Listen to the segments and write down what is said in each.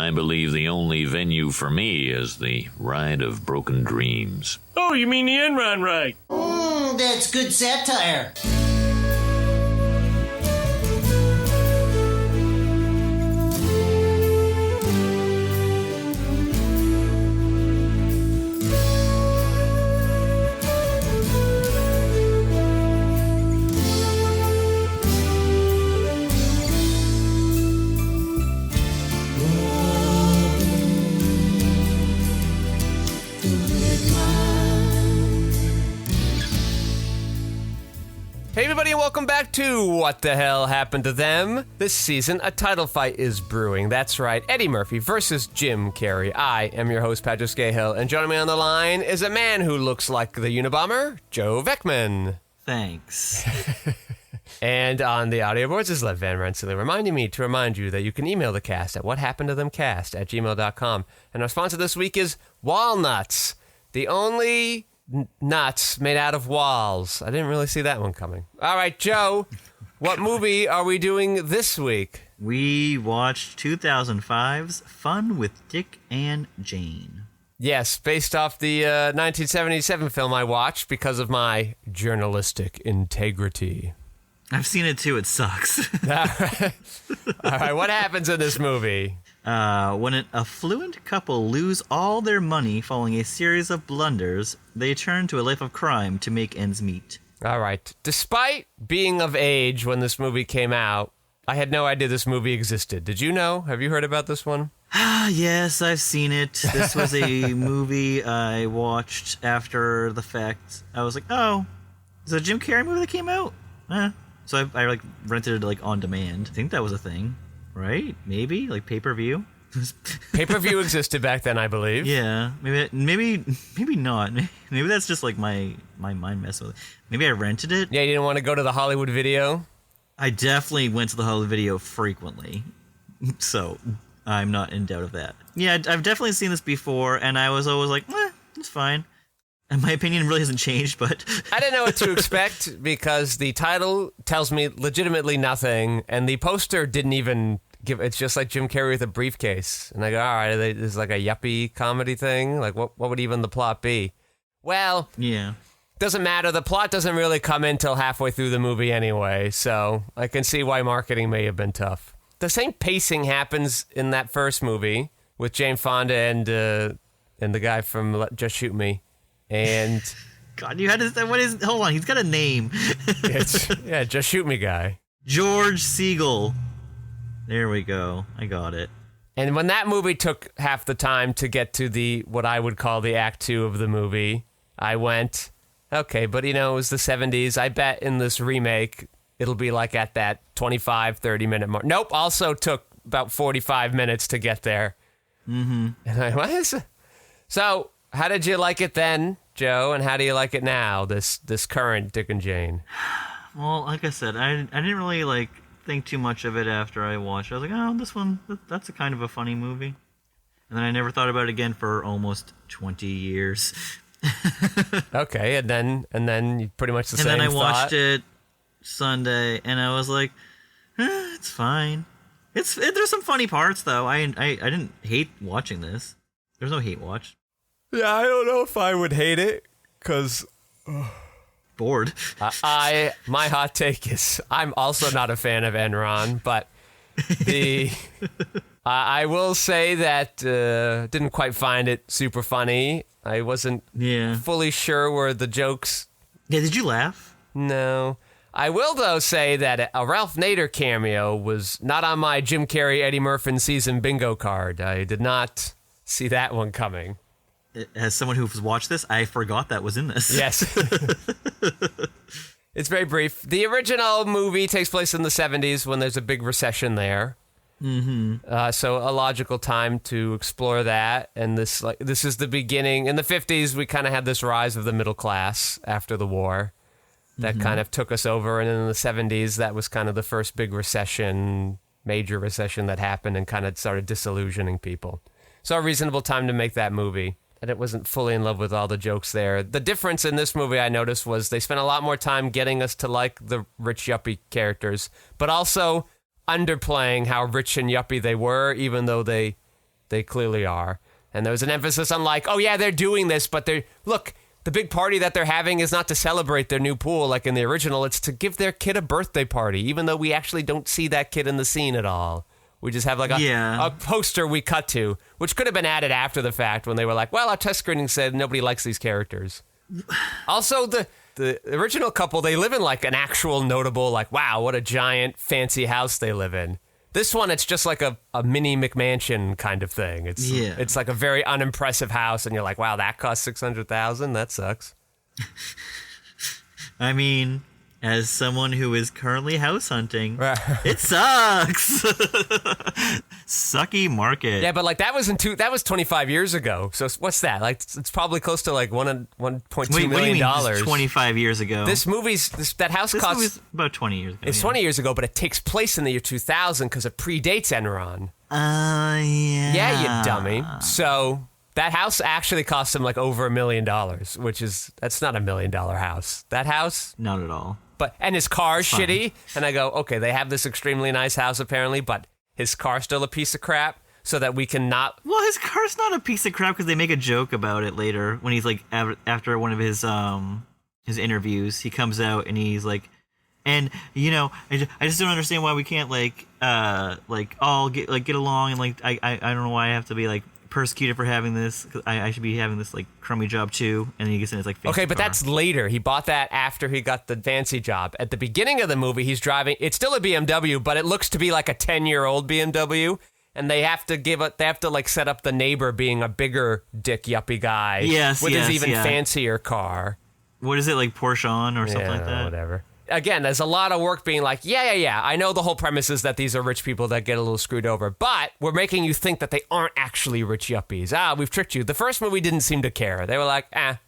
I believe the only venue for me is the Ride of Broken Dreams. Oh, you mean the Enron ride? That's good satire. Hey everybody, and welcome back to What the Hell Happened to Them? This season, a title fight is brewing. That's right, Eddie Murphy versus Jim Carrey. I am your host, Patrick Skeyhill, and joining me on the line is a man who looks like the Unabomber, Joe Vekeman. Thanks. And on the audio boards is Lev Van Rensselaer, reminding me to remind you that you can email the cast at whathappenedtothemcast@gmail.com. And our sponsor this week is Walnuts, the only nuts made out of walls. I didn't really see that one coming. All right, Joe, what movie are we doing this week? We watched 2005's Fun with Dick and Jane. Yes, based off the 1977 film I watched because of my journalistic integrity. I've seen it too, it sucks. All right, what happens in this movie? When an affluent couple lose all their money following a series of blunders, they turn to a life of crime to make ends meet. All right. Despite being of age when this movie came out, I had no idea this movie existed. Did you know? Have you heard about this one? Yes, I've seen it. This was a movie I watched after the fact. I was like, oh, is it a Jim Carrey movie that came out? So I rented it on demand. I think that was a thing. Right? Maybe? Like pay-per-view? Pay-per-view existed back then, I believe. Yeah. Maybe not. Maybe that's just my mind mess with it. Maybe I rented it. Yeah, you didn't want to go to the Hollywood Video? I definitely went to the Hollywood Video frequently. So, I'm not in doubt of that. Yeah, I've definitely seen this before, and I was always like, it's fine. And my opinion really hasn't changed, but... I didn't know what to expect because the title tells me legitimately nothing, and the poster didn't even give... It's just like Jim Carrey with a briefcase. And I go, all right, this is like a yuppie comedy thing? Like, what would even the plot be? Well... Yeah. Doesn't matter. The plot doesn't really come in till halfway through the movie anyway, so I can see why marketing may have been tough. The same pacing happens in that first movie with Jane Fonda and the guy from Just Shoot Me. And God, you had to say, hold on, he's got a name. Just Shoot Me guy. George Segel. There we go. I got it. And when that movie took half the time to get to what I would call the act 2 of the movie, I went, okay, but it was the 70s. I bet in this remake, it'll be like at that 25, 30-minute mark. Nope, also took about 45 minutes to get there. Mm-hmm. And I was... So... How did you like it then, Joe, and how do you like it now, this current Dick and Jane? Well, like I said, I didn't really think too much of it after I watched it. I was like, oh, this one, that's a kind of a funny movie. And then I never thought about it again for almost 20 years. Okay, and then pretty much the same And then I thought. watched it Sunday, and I was like, it's fine. There's some funny parts, though. I didn't hate watching this. There's no hate watch. Yeah, I don't know if I would hate it, because... Bored. My hot take is I'm also not a fan of Enron, but I will say that didn't quite find it super funny. I wasn't fully sure where the jokes... Yeah, did you laugh? No. I will, though, say that a Ralph Nader cameo was not on my Jim Carrey, Eddie Murphy season bingo card. I did not see that one coming. As someone who's watched this, I forgot that was in this. Yes. It's very brief. The original movie takes place in the 70s when there's a big recession there. Mm-hmm. So a logical time to explore that. And this is the beginning. In the 50s, we kind of had this rise of the middle class after the war that kind of took us over. And in the 70s, that was kind of the first big recession, major recession that happened and kind of started disillusioning people. So a reasonable time to make that movie. And it wasn't fully in love with all the jokes there. The difference in this movie I noticed was they spent a lot more time getting us to like the rich yuppie characters, but also underplaying how rich and yuppie they were, even though they They clearly are. And there was an emphasis on like, oh yeah, they're doing this, but look, the big party that they're having is not to celebrate their new pool like in the original. It's to give their kid a birthday party, even though we actually don't see that kid in the scene at all. We just have like a poster we cut to, which could have been added after the fact when they were like, well, our test screening said nobody likes these characters. Also, the original couple, they live in like an actual notable, like, wow, what a giant fancy house they live in. This one, it's just like a mini McMansion kind of thing. It's like a very unimpressive house, and you're like, wow, that cost $600,000? That sucks. I mean, as someone who is currently house hunting, it sucks. Sucky market. Yeah, but like that was 25 years ago. So what's that? Like it's probably close to like $1.2 million. 25 years ago. That house cost movie's about 20 years ago. It's 20 years ago, but it takes place in the year 2000 because it predates Enron. Yeah. Yeah, you dummy. So that house actually cost him like over $1 million, that's not $1 million house. That house, not at all. And his car's shitty. And I go, okay, they have this extremely nice house apparently, but his car's still a piece of crap, so that we can not. Well, his car's not a piece of crap because they make a joke about it later when he's like after one of his interviews, he comes out and he's like, and you know, I just don't understand why we can't all get along, and like I don't know why I have to be like persecuted for having this. I should be having this like crummy job too. And then he gets in his like okay, but car. That's later. He bought that after he got the fancy job. At the beginning of the movie, he's driving. It's still a BMW, but it looks to be like a 10-year-old BMW. And they have to like set up the neighbor being a bigger dick yuppie guy. With his even fancier car. What is it, like Porsche on or something like that? Whatever. Again, there's a lot of work being like, yeah. I know the whole premise is that these are rich people that get a little screwed over, but we're making you think that they aren't actually rich yuppies. We've tricked you. The first movie didn't seem to care. They were like,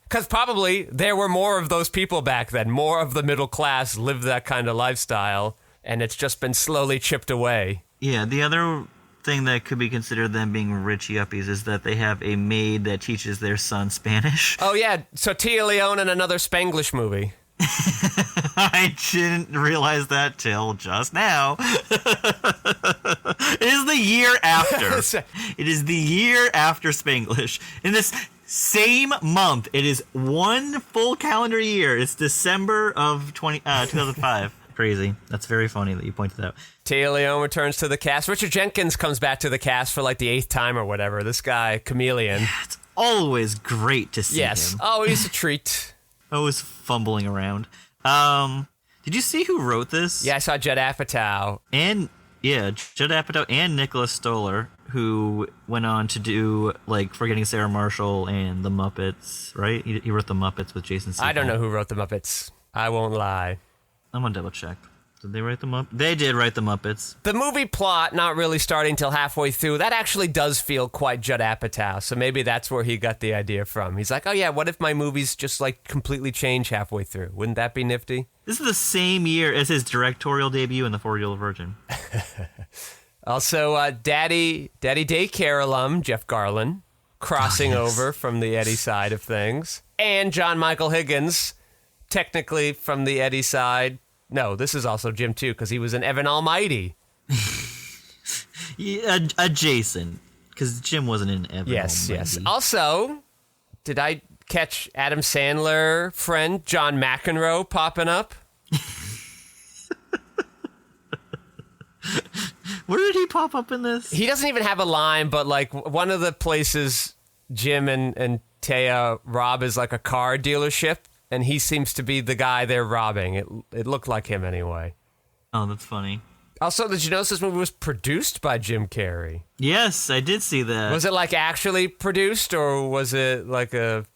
because probably there were more of those people back then. More of the middle class lived that kind of lifestyle, and it's just been slowly chipped away. Yeah, the other thing that could be considered them being rich yuppies is that they have a maid that teaches their son Spanish. Oh, yeah. So Tia Leone in another Spanglish movie. I didn't realize that till just now. It is the year after. It is the year after Spanglish. In this same month, it is one full calendar year. It's December of 2005. Crazy. That's very funny that you pointed out. Tia Leone returns to the cast. Richard Jenkins comes back to the cast for like the 8th time or whatever. This guy, chameleon. Yeah, it's always great to see him. Yes. Oh, he's a treat. Always fumbling around. Did you see who wrote this? Yeah, I saw Judd Apatow. Judd Apatow and Nicholas Stoller, who went on to do like Forgetting Sarah Marshall and The Muppets, right? He wrote The Muppets with Jason Segel. I don't know who wrote The Muppets. I won't lie. I'm gonna double check. Did they write the Muppets? They did write the Muppets. The movie plot not really starting till halfway through. That actually does feel quite Judd Apatow. So maybe that's where he got the idea from. He's like, oh yeah, what if my movies just like completely change halfway through? Wouldn't that be nifty? This is the same year as his directorial debut in The 4-Year-Old Virgin. Also, Daddy Daycare alum Jeff Garlin crossing over from the Eddie side of things, and John Michael Higgins, technically from the Eddie side. No, this is also Jim, too, because he was in Evan Almighty. Yeah, adjacent, because Jim wasn't in Evan Almighty. Yes. Also, did I catch Adam Sandler friend John McEnroe popping up? Where did he pop up in this? He doesn't even have a line, but, like, one of the places Jim and Taya rob is, like, a car dealership. And he seems to be the guy they're robbing. It looked like him anyway. Oh, that's funny. Also, did you notice this movie was produced by Jim Carrey? Yes, I did see that. Was it like actually produced, or was it like a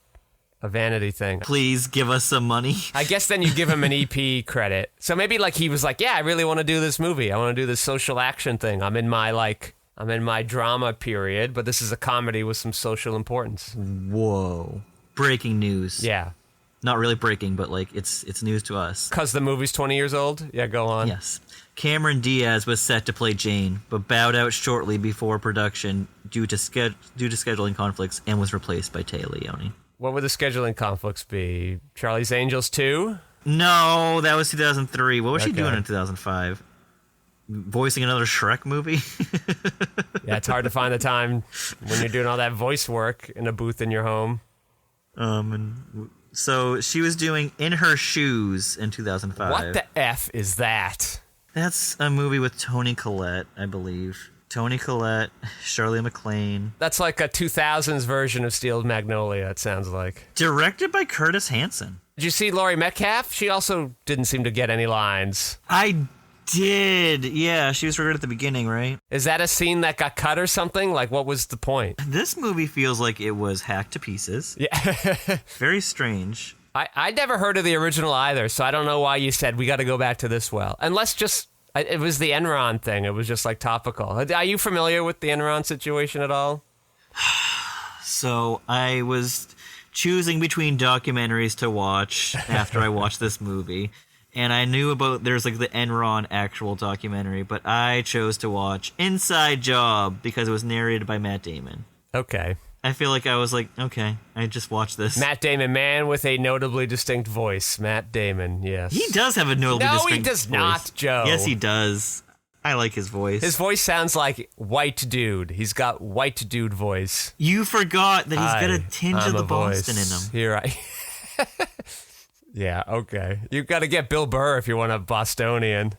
vanity thing? Please give us some money. I guess then you give him an EP credit. So maybe like he was like, yeah, I really want to do this movie. I want to do this social action thing. I'm in my drama period, but this is a comedy with some social importance. Whoa. Breaking news. Yeah. Not really breaking, but like it's news to us. Because the movie's 20 years old? Yeah, go on. Yes. Cameron Diaz was set to play Jane, but bowed out shortly before production due to scheduling conflicts and was replaced by Tia Leone. What would the scheduling conflicts be? Charlie's Angels 2? No, that was 2003. What was she doing in 2005? voicing another Shrek movie. Yeah, it's hard to find the time when you're doing all that voice work in a booth in your home. And so she was doing In Her Shoes in 2005. What the F is that? That's a movie with Toni Collette, I believe. Toni Collette, Shirley MacLaine. That's like a 2000s version of Steel Magnolia, it sounds like. Directed by Curtis Hanson. Did you see Laurie Metcalf? She also didn't seem to get any lines. I did. Yeah, she was right at the beginning, right? Is that a scene that got cut or something? Like, what was the point? This movie feels like it was hacked to pieces. Yeah. Very strange. I never heard of the original either, so I don't know why you said we got to go back to this well. Unless just... It was the Enron thing. It was just like topical. Are you familiar with the Enron situation at all? So I was choosing between documentaries to watch after I watched this movie. And I knew there's like the Enron actual documentary, but I chose to watch Inside Job because it was narrated by Matt Damon. Okay. I feel like I was like, okay, I just watched this. Matt Damon, man with a notably distinct voice. Matt Damon, yes. He does have a notably distinct voice. No, he does not, Joe. Yes, he does. I like his voice. His voice sounds like white dude. He's got white dude voice. You forgot that he's got a tinge of the Boston in him. You're right. Yeah, okay. You got to get Bill Burr if you want a Bostonian.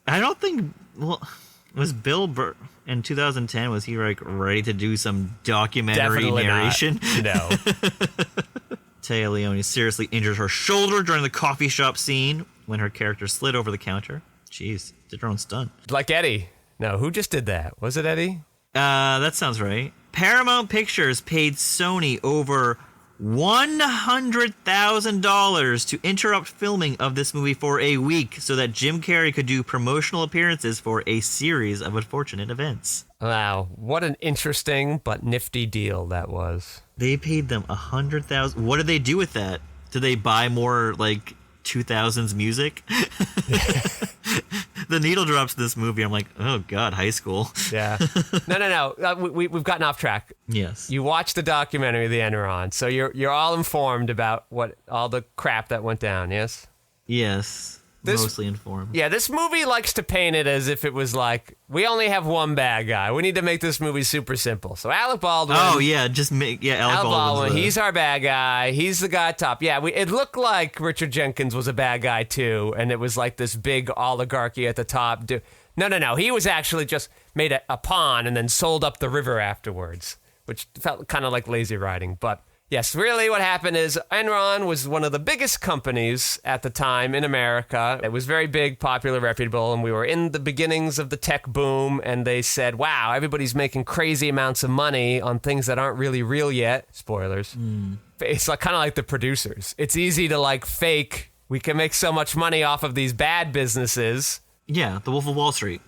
I don't think... Well, was Bill Burr... In 2010, was he like ready to do some documentary Definitely narration? Not. No. Téa Leoni seriously injured her shoulder during the coffee shop scene when her character slid over the counter. Jeez, did her own stunt. Like Eddie. No, who just did that? Was it Eddie? That sounds right. Paramount Pictures paid Sony over $100,000 to interrupt filming of this movie for a week so that Jim Carrey could do promotional appearances for a series of unfortunate events. Wow, what an interesting but nifty deal that was. They paid them $100,000. What did they do with that? Did they buy more like 2000s music? The needle drops in this movie. I'm like, oh god, high school. Yeah. No. We've gotten off track. Yes. You watched the documentary of the Enron, so you're all informed about all the crap that went down. Yes. Yes. Mostly informed. Yeah, this movie likes to paint it as if it was like, we only have one bad guy. We need to make this movie super simple. So Alec Baldwin. Oh, yeah, Alec Baldwin. He's our bad guy. He's the guy at top. Yeah, it looked like Richard Jenkins was a bad guy too, and it was like this big oligarchy at the top. No. He was actually just made a pawn and then sold up the river afterwards, which felt kind of like lazy writing, but... Yes, really what happened is Enron was one of the biggest companies at the time in America. It was very big, popular, reputable, and we were in the beginnings of the tech boom, and they said, wow, everybody's making crazy amounts of money on things that aren't really real yet. Spoilers. It's like kind of like the producers. It's easy to like fake. We can make so much money off of these bad businesses. Yeah, The Wolf of Wall Street.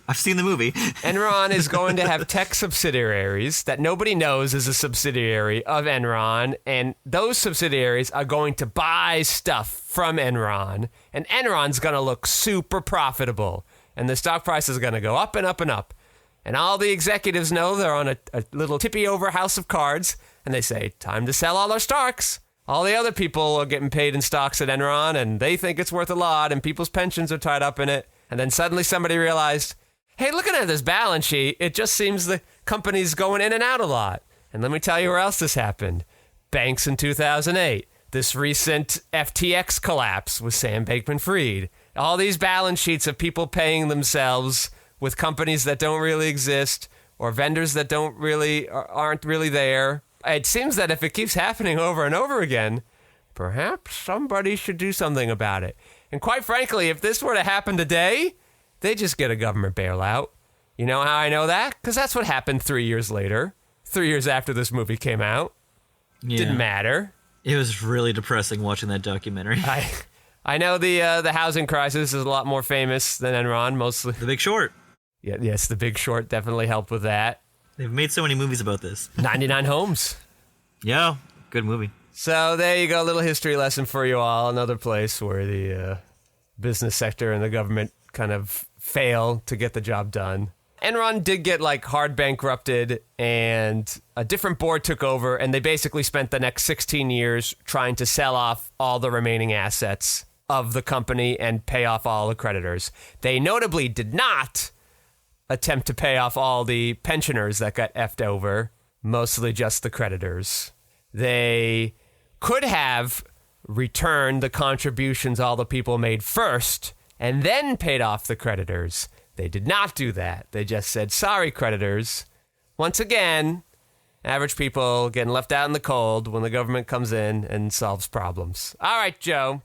I've seen the movie. Enron is going to have tech subsidiaries that nobody knows is a subsidiary of Enron, and those subsidiaries are going to buy stuff from Enron, and Enron's going to look super profitable, and the stock price is going to go up and up and up. And all the executives know they're on a little tippy-over house of cards, and they say, time to sell all our stocks. All the other people are getting paid in stocks at Enron, and they think it's worth a lot, and people's pensions are tied up in it. And then suddenly somebody realized, hey, looking at this balance sheet, it just seems the company's going in and out a lot. And let me tell you where else this happened. Banks in 2008. This recent FTX collapse with Sam Bankman-Fried. All these balance sheets of people paying themselves with companies that don't really exist or vendors that aren't really there. It seems that if it keeps happening over and over again, perhaps somebody should do something about it. And quite frankly, if this were to happen today, they just get a government bailout. You know how I know that? Because that's what happened 3 years later. 3 years after this movie came out. Yeah. Didn't matter. It was really depressing watching that documentary. I know the housing crisis is a lot more famous than Enron, mostly. The Big Short. Yeah, yes, The Big Short definitely helped with that. They've made so many movies about this. 99 Homes. Yeah, good movie. So there you go, a little history lesson for you all. Another place where the business sector and the government kind of fail to get the job done. Enron did get like hard bankrupted, and a different board took over, and they basically spent the next 16 years trying to sell off all the remaining assets. of the company and pay off all the creditors. They notably did not attempt to pay off all the pensioners that got effed over, mostly just the creditors. They could have returned the contributions all the people made first and then paid off the creditors. They did not do that. They just said, sorry, creditors. Once again, average people getting left out in the cold when the government comes in and solves problems. All right, Joe.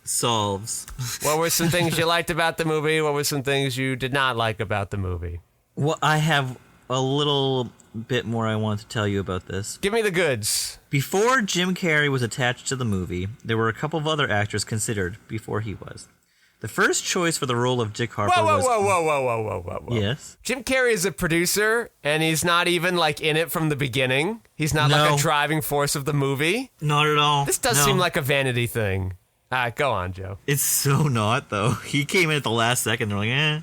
Solves. What were some things you liked about the movie? What were some things you did not like about the movie? Well, I have a little bit more I want to tell you about this. Give me the goods. Before Jim Carrey was attached to the movie, there were a couple of other actors considered before he was. The first choice for the role of Dick Harper was... Whoa. Yes? Jim Carrey is a producer, and he's not even, like, in it from the beginning. He's not, like, a driving force of the movie. Not at all. This does seem like a vanity thing. All right, go on, Joe. It's so not, though. He came in at the last second. They're like, eh.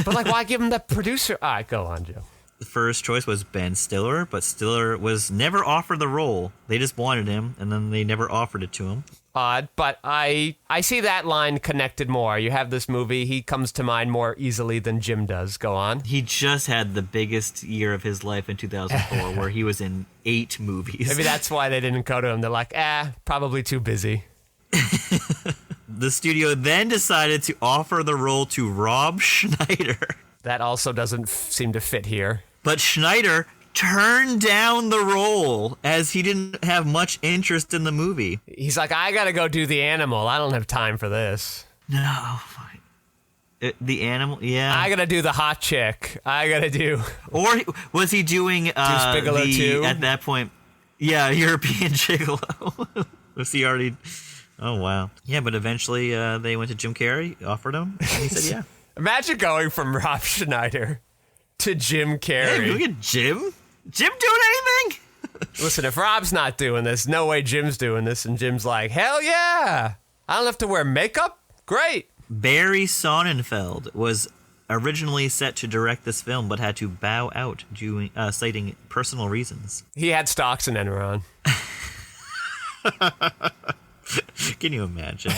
But, like, why give him the producer? All right, go on, Joe. The first choice was Ben Stiller, but Stiller was never offered the role. They just wanted him, and then they never offered it to him. Odd, but I see that line connected more. You have this movie, he comes to mind more easily than Jim does. Go on. He just had the biggest year of his life in 2004, where he was in 8 movies. Maybe that's why they didn't go to him. They're like, probably too busy. The studio then decided to offer the role to Rob Schneider. That also doesn't seem to fit here. But Schneider turned down the role as he didn't have much interest in the movie. He's like, I gotta go do the animal. I don't have time for this. No, fine. The animal, yeah. I gotta do the hot chick. I gotta do. Or was he doing Bigelow too? At that point? Yeah, European Gigolo. Was he already? Oh wow. Yeah, but eventually they went to Jim Carrey, offered him, and he said yeah. Imagine going from Rob Schneider to Jim Carrey. Hey, look at Jim. Jim doing anything? Listen, if Rob's not doing this, no way Jim's doing this. And Jim's like, hell yeah. I don't have to wear makeup? Great. Barry Sonnenfeld was originally set to direct this film, but had to bow out, citing personal reasons. He had stocks in Enron. Can you imagine?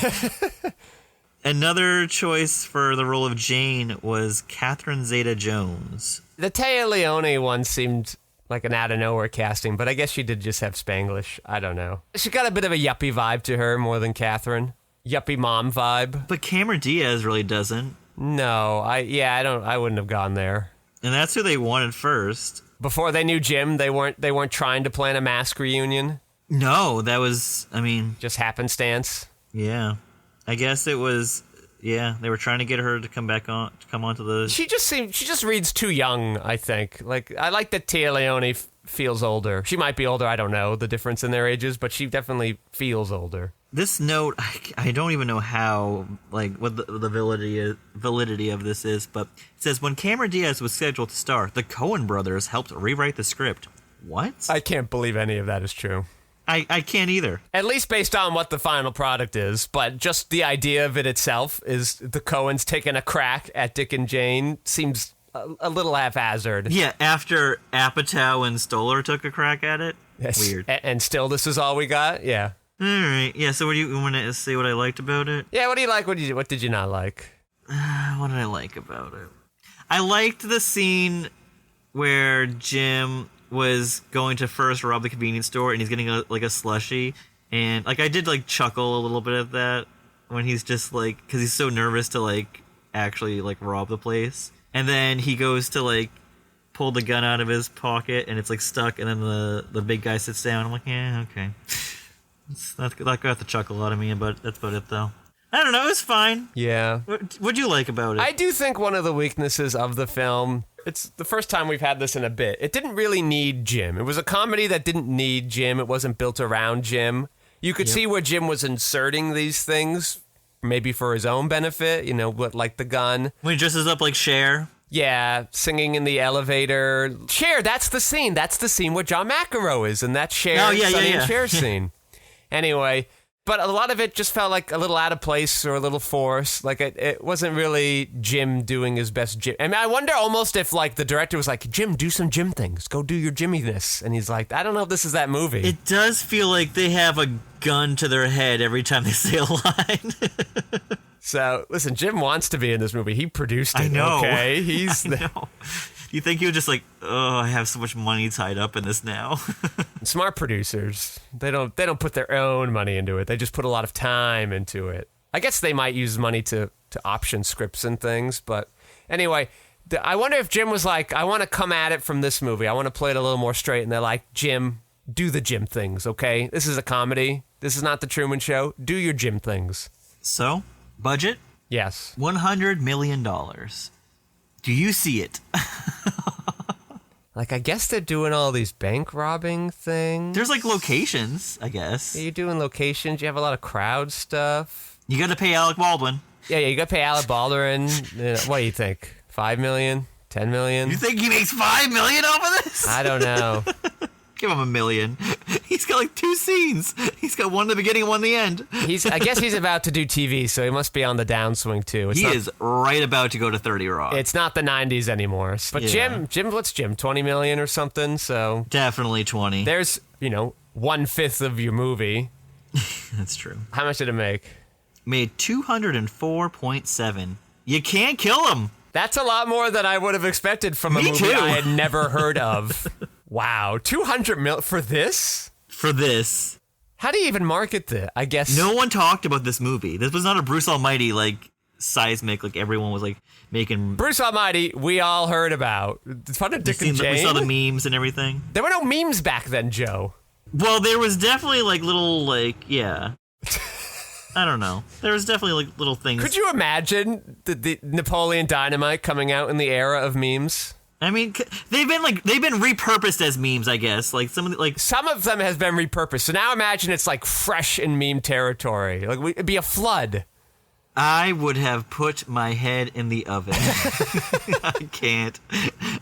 Another choice for the role of Jane was Catherine Zeta-Jones. The Téa Leoni one seemed like an out-of-nowhere casting, but I guess she did just have Spanglish. I don't know. She got a bit of a yuppie vibe to her more than Catherine. Yuppie mom vibe. But Cameron Diaz really doesn't. No, I wouldn't have gone there. And that's who they wanted first. Before they knew Jim, they weren't trying to plan a mask reunion. No, that was, just happenstance. Yeah. I guess it was, they were trying to get her to come onto the... She just reads too young, I think. Like, I like that Téa Leoni feels older. She might be older, I don't know the difference in their ages, but she definitely feels older. This note, I don't even know how, what the validity of this is, but it says, when Cameron Diaz was scheduled to star, the Coen brothers helped rewrite the script. What? I can't believe any of that is true. I can't either. At least based on what the final product is, but just the idea of it itself is the Coens taking a crack at Dick and Jane seems a little haphazard. Yeah, after Apatow and Stoller took a crack at it? Yes. Weird. And still this is all we got? Yeah. All right. Yeah, so what do you want to say what I liked about it? Yeah, what do you like? What did you not like? What did I like about it? I liked the scene where Jim was going to first rob the convenience store and he's getting a slushie, and I did chuckle a little bit at that when he's just because he's so nervous to actually rob the place, and then he goes to pull the gun out of his pocket and it's stuck, and then the big guy sits down. I'm like, yeah, okay. That got the chuckle out of me, but that's about it though. I don't know, it was fine. Yeah. What'd you like about it? I do think one of the weaknesses of the film, it's the first time we've had this in a bit, it didn't really need Jim. It was a comedy that didn't need Jim. It wasn't built around Jim. You could see where Jim was inserting these things, maybe for his own benefit, like the gun. When he dresses up like Cher. Yeah, singing in the elevator. Cher, that's the scene. That's the scene where John McEnroe is, and that's Cher, Sonny and Cher scene. Anyway, But a lot of it just felt like a little out of place or a little forced. Like, it wasn't really Jim doing his best gym. I mean, I wonder almost if, like, the director was like, Jim, do some gym things. Go do your Jimminess. And he's like, I don't know if this is that movie. It does feel like they have a gun to their head every time they say a line. So, listen, Jim wants to be in this movie. He produced it, I know. okay? He's I know. Do you think he was just like, oh, I have so much money tied up in this now? Smart producers. They don't put their own money into it. They just put a lot of time into it. I guess they might use money to option scripts and things, but anyway, I wonder if Jim was like, I want to come at it from this movie. I want to play it a little more straight, and they're like, Jim, do the Jim things, okay? This is a comedy. This is not the Truman Show. Do your Jim things. So, budget? Yes. $100 million. Do you see it? Like, I guess they're doing all these bank robbing things. There's like locations, I guess. Yeah, you're doing locations. You have a lot of crowd stuff. You got to pay Alec Baldwin. Yeah, you got to pay Alec Baldwin. What do you think? $5 million? $10 million? You think he makes $5 million off of this? I don't know. Give him $1 million. He's got like 2 scenes. He's got one at the beginning and one at the end. I guess he's about to do TV, so he must be on the downswing too. He is right about to go to 30 Rock. It's not the 90s anymore. But Yeah. Jim, what's Jim? 20 million or something? So Definitely 20. there's, 1/5 of your movie. That's true. How much did it make? Made 204.7. You can't kill him. That's a lot more than I would have expected from a Me movie too. I had never heard of. Wow, 200 mil for this? For this. How do you even market this? I guess No one talked about this movie. This was not a Bruce Almighty, like, seismic, like everyone was, like, making... Bruce Almighty, we all heard about. It's fun of Dick and Jane. We saw the memes and everything. There were no memes back then, Joe. Well, there was definitely, like, little, like, yeah. I don't know. There was definitely, like, little things. Could you imagine the Napoleon Dynamite coming out in the era of memes? I mean, they've been repurposed as memes, I guess. Like, some of them has been repurposed. So now imagine it's like fresh in meme territory. Like it'd be a flood. I would have put my head in the oven. I can't.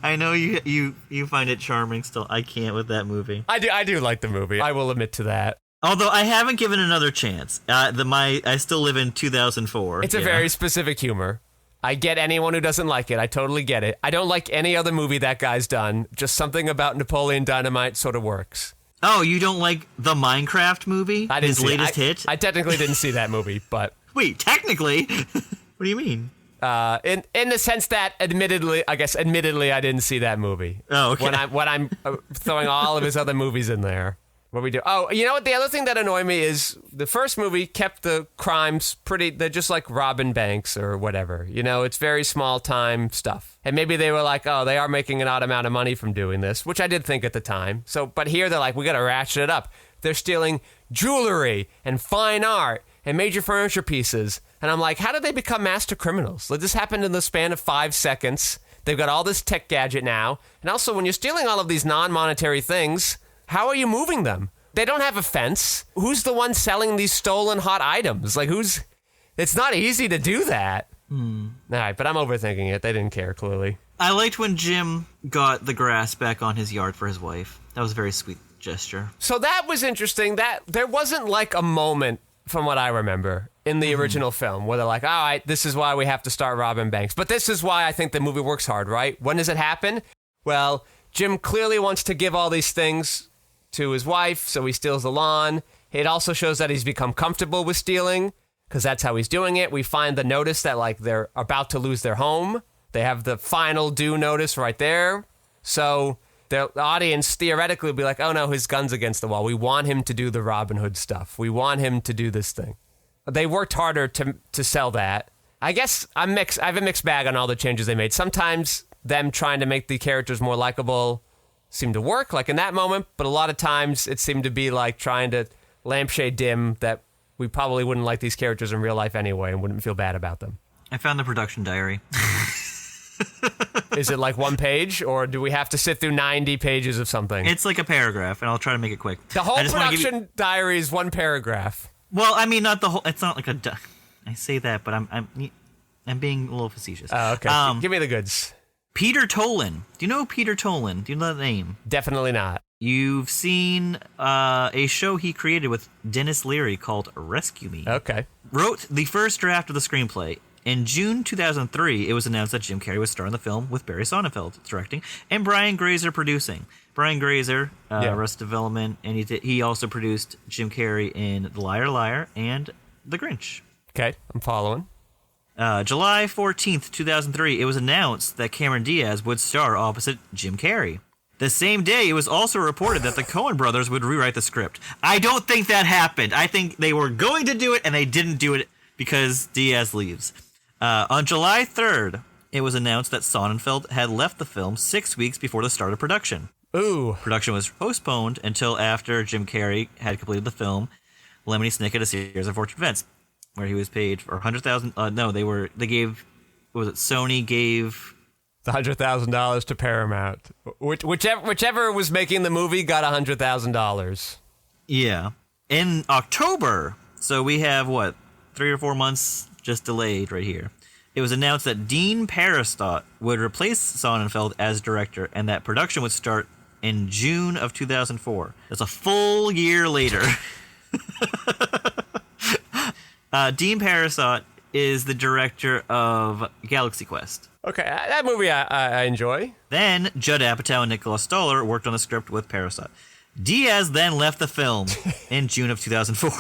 I know you find it charming still. I can't with that movie. I do like the movie. I will admit to that. Although I haven't given it another chance. I still live in 2004. It's a very specific humor. I get anyone who doesn't like it. I totally get it. I don't like any other movie that guy's done. Just something about Napoleon Dynamite sort of works. Oh, you don't like the Minecraft movie? I didn't His latest hit? I technically didn't see that movie, but... Wait, technically? What do you mean? In the sense that, admittedly, I didn't see that movie. Oh, okay. When I'm throwing all of his other movies in there. What we do? Oh, you know what? The other thing that annoyed me is the first movie kept the crimes they're just like robbing banks or whatever. It's very small time stuff. And maybe they were like, oh, they are making an odd amount of money from doing this, which I did think at the time. So, but here they're like, we got to ratchet it up. They're stealing jewelry and fine art and major furniture pieces. And I'm like, how did they become master criminals? Like, this happened in the span of 5 seconds. They've got all this tech gadget now. And also, when you're stealing all of these non-monetary things, how are you moving them? They don't have a fence. Who's the one selling these stolen hot items? Like, it's not easy to do that. All right, but I'm overthinking it. They didn't care, clearly. I liked when Jim got the grass back on his yard for his wife. That was a very sweet gesture. So that was interesting. That there wasn't like a moment, from what I remember, in the original film where they're like, all right, this is why we have to start robbing banks. But this is why I think the movie works hard, right? When does it happen? Well, Jim clearly wants to give all these things to his wife, so he steals the lawn. It also shows that he's become comfortable with stealing, because that's how he's doing it. We find the notice that, like, they're about to lose their home. They have the final due notice right there. So the audience theoretically would be like, oh no, his gun's against the wall. We want him to do the Robin Hood stuff. We want him to do this thing. They worked harder to sell that. I guess I have a mixed bag on all the changes they made. Sometimes them trying to make the characters more likable seemed to work, like in that moment, but a lot of times it seemed to be like trying to lampshade dim that we probably wouldn't like these characters in real life anyway and wouldn't feel bad about them. I found the production diary. Is it like one page, or do we have to sit through 90 pages of something? It's like a paragraph, and I'll try to make it quick. The whole production diary is one paragraph. Well, I mean, not the whole. It's not like I say that, but I'm being a little facetious. Oh, okay. Give me the goods. Peter Tolan. Do you know Peter Tolan? Do you know that name? Definitely not. You've seen a show he created with Dennis Leary called Rescue Me. Okay. Wrote the first draft of the screenplay. In June 2003, it was announced that Jim Carrey would star in the film with Barry Sonnenfeld directing and Brian Grazer producing. Brian Grazer, Arrested Development, and he also produced Jim Carrey in The Liar Liar and The Grinch. Okay, I'm following. July 14th, 2003, it was announced that Cameron Diaz would star opposite Jim Carrey. The same day, it was also reported that the Coen brothers would rewrite the script. I don't think that happened. I think they were going to do it, and they didn't do it because Diaz leaves. On July 3rd, it was announced that Sonnenfeld had left the film 6 weeks before the start of production. Ooh. Production was postponed until after Jim Carrey had completed the film Lemony Snicket: A Series of Fortunate Events, where he was paid for $100,000. Sony gave The $100,000 to Paramount. Whichever was making the movie got $100,000. Yeah. In October, so we have 3 or 4 months just delayed right here. It was announced that Dean Parisot would replace Sonnenfeld as director and that production would start in June of 2004. That's a full year later. Dean Parisot is the director of Galaxy Quest. Okay, that movie I enjoy. Then Judd Apatow and Nicholas Stoller worked on the script with Parisot. Diaz then left the film in June of 2004.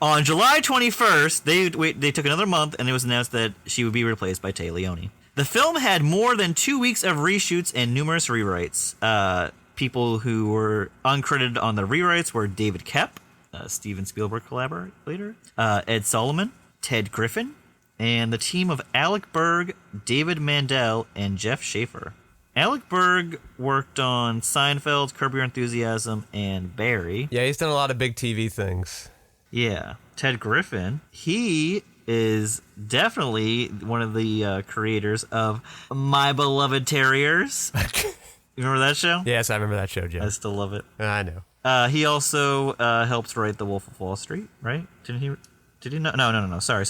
On July 21st, they took another month, and it was announced that she would be replaced by Tay Leone. The film had more than 2 weeks of reshoots and numerous rewrites. People who were uncredited on the rewrites were David Koepp, Steven Spielberg collaborator, Ed Solomon, Ted Griffin, and the team of Alec Berg, David Mandel, and Jeff Schaefer. Alec Berg worked on Seinfeld, Curb Your Enthusiasm, and Barry. Yeah, he's done a lot of big TV things. Yeah. Ted Griffin, he is definitely one of the creators of My Beloved Terriers. You remember that show? Yes, I remember that show, Joe. I still love it. I know. He also helped write The Wolf of Wall Street, right? Did he not? No. Sorry.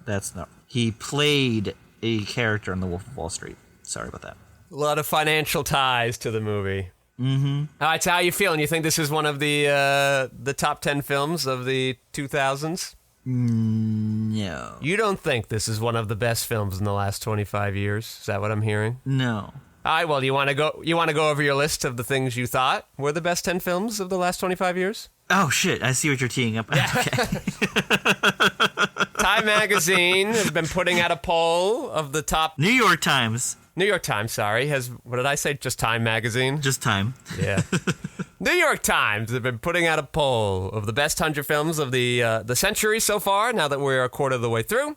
That's not. He played a character in The Wolf of Wall Street. Sorry about that. A lot of financial ties to the movie. Mm-hmm. All right, so how you feeling? You think this is one of the top 10 films of the 2000s? No. You don't think this is one of the best films in the last 25 years? Is that what I'm hearing? No. All right, well, you want to go over your list of the things you thought were the best 10 films of the last 25 years? Oh, shit. I see what you're teeing up. Yeah. Okay. Time Magazine has been putting out a poll of the top... New York Times, sorry, has... What did I say? Just Time Magazine? just Time. Yeah. New York Times have been putting out a poll of the best 100 films of the century so far, now that we're a quarter of the way through.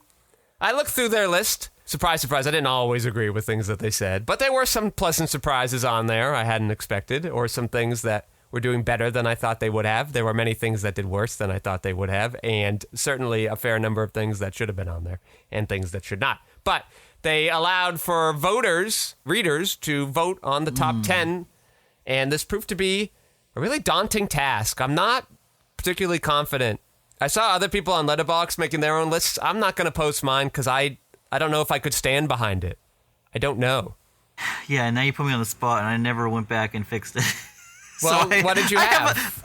I looked through their list. Surprise, surprise, I didn't always agree with things that they said, but there were some pleasant surprises on there I hadn't expected, or some things that were doing better than I thought they would have. There were many things that did worse than I thought they would have, and certainly a fair number of things that should have been on there, and things that should not. But they allowed for readers, to vote on the top 10, and this proved to be a really daunting task. I'm not particularly confident. I saw other people on Letterboxd making their own lists. I'm not going to post mine because I don't know if I could stand behind it. I don't know. Yeah, now you put me on the spot, and I never went back and fixed it. Well, what did you have?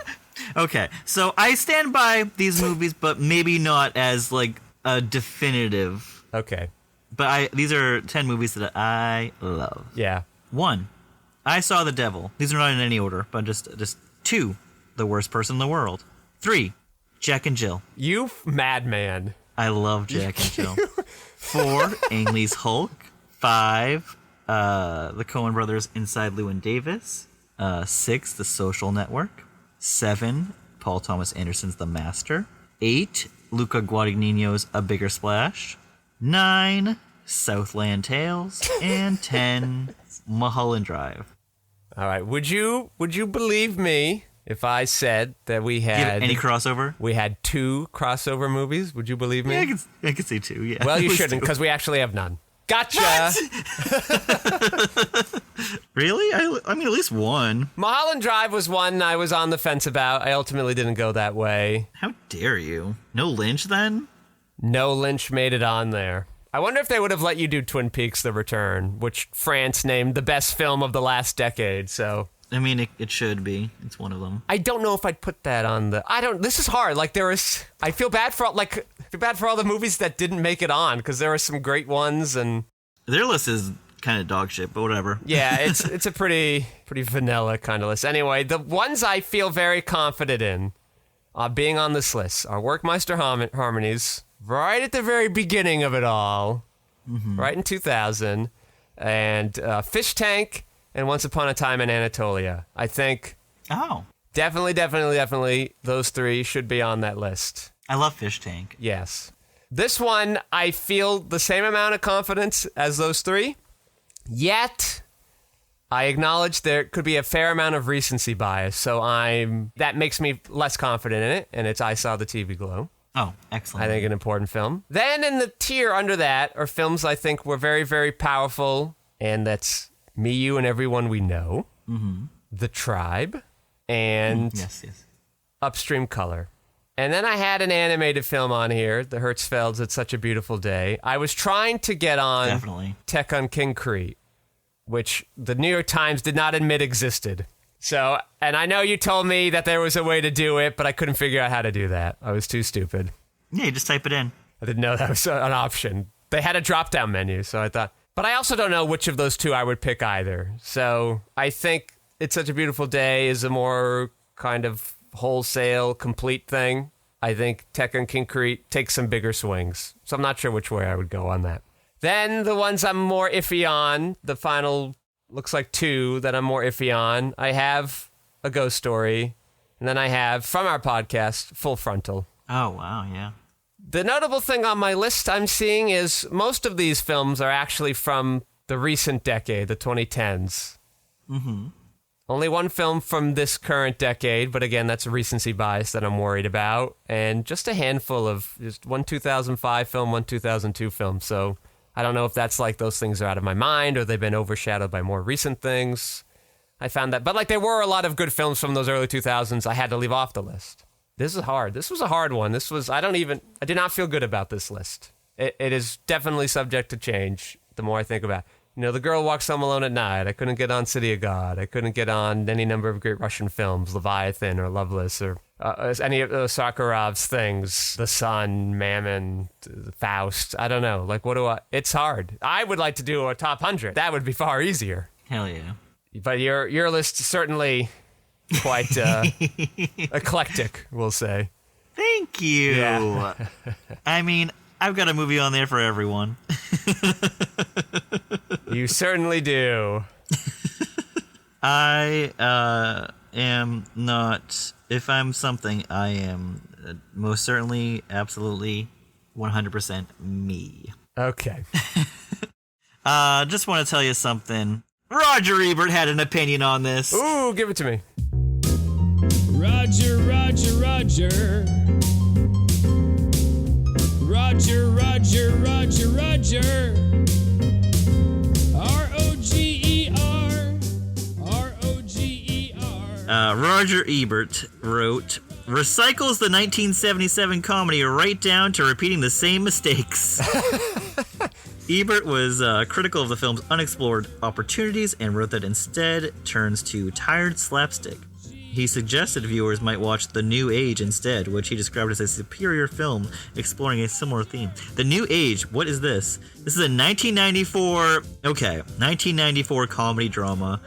Okay, so I stand by these movies, but maybe not as, like, a definitive. Okay. But these are 10 movies that I love. Yeah. 1, I Saw the Devil. These are not in any order, but just 2, The Worst Person in the World. 3, Jack and Jill. You madman. I love Jack and Jill. 4, Ang Lee's Hulk. 5, the Coen Brothers' Inside Llewyn Davis. 6, The Social Network. 7, Paul Thomas Anderson's The Master. 8, Luca Guadagnino's A Bigger Splash. 9, Southland Tales. And 10, Mulholland Drive. All right. Would you believe me if I said that we had Any crossover? We had 2 crossover movies. Would you believe me? Yeah, I could say 2. Yeah. Well, you At least shouldn't, 2. because we actually have none. Gotcha. Really? I mean, at least 1. Mulholland Drive was one I was on the fence about. I ultimately didn't go that way. How dare you? No Lynch then? No Lynch made it on there. I wonder if they would have let you do Twin Peaks: The Return, which France named the best film of the last decade. So I mean, it should be. It's one of them. I don't know if I'd put that on the. This is hard. Like I feel bad for all the movies that didn't make it on because there are some great ones and. Their list is kind of dog shit, but whatever. Yeah, it's a pretty vanilla kind of list. Anyway, the ones I feel very confident in being on this list are Workmeister Harmonies, right at the very beginning of it all, right in 2000, and Fish Tank. And Once Upon a Time in Anatolia. I think definitely those three should be on that list. I love Fish Tank. Yes. This one, I feel the same amount of confidence as those three, yet I acknowledge there could be a fair amount of recency bias, so that makes me less confident in it, and it's I Saw the TV Glow. Oh, excellent. I think an important film. Then in the tier under that are films I think were very, very powerful, and that's Me, You, and Everyone We Know, The Tribe, and yes. Upstream Color. And then I had an animated film on here, The Hertzfeld's It's Such a Beautiful Day. I was trying to get on Tech on Concrete, which the New York Times did not admit existed. So, and I know you told me that there was a way to do it, but I couldn't figure out how to do that. I was too stupid. Yeah, you just type it in. I didn't know that was an option. They had a drop-down menu, so I thought... But I also don't know which of those two I would pick either. So I think It's Such a Beautiful Day is a more kind of wholesale, complete thing. I think Tech and Concrete takes some bigger swings. So I'm not sure which way I would go on that. Then the ones I'm more iffy on, the final, looks like two that I'm more iffy on. I have A Ghost Story, and then I have, from our podcast, Full Frontal. Oh, wow, yeah. The notable thing on my list I'm seeing is most of these films are actually from the recent decade, the 2010s. Only one film from this current decade, but again, that's a recency bias that I'm worried about. And just a handful of, just one 2005 film, one 2002 film. So I don't know if that's like those things are out of my mind or they've been overshadowed by more recent things. I found that, but like there were a lot of good films from those early 2000s I had to leave off the list. This is hard. This was a hard one. I did not feel good about this list. It is definitely subject to change the more I think about it. You know, The Girl Walks Home Alone at Night. I couldn't get on City of God. I couldn't get on any number of great Russian films, Leviathan or Loveless or any of Sakharov's things, The Sun, Mammon, Faust. I don't know. Like, it's hard. I would like to do a top 100. That would be far easier. Hell yeah. But your list is certainly quite eclectic, we'll say. Thank you. Yeah. I mean, I've got a movie on there for everyone. You certainly do. I am not... If I'm something, I am most certainly, absolutely, 100% me. Okay. Just want to tell you something. Roger Ebert had an opinion on this. Ooh, give it to me. Roger, Roger, Roger. Roger, Roger, Roger, Roger. R-O-G-E-R. R-O-G-E-R. Roger Ebert wrote, recycles the 1977 comedy right down to repeating the same mistakes. Ebert was critical of the film's unexplored opportunities and wrote that instead turns to tired slapstick. He suggested viewers might watch The New Age instead, which he described as a superior film exploring a similar theme. The New Age, what is this? This is a 1994 comedy drama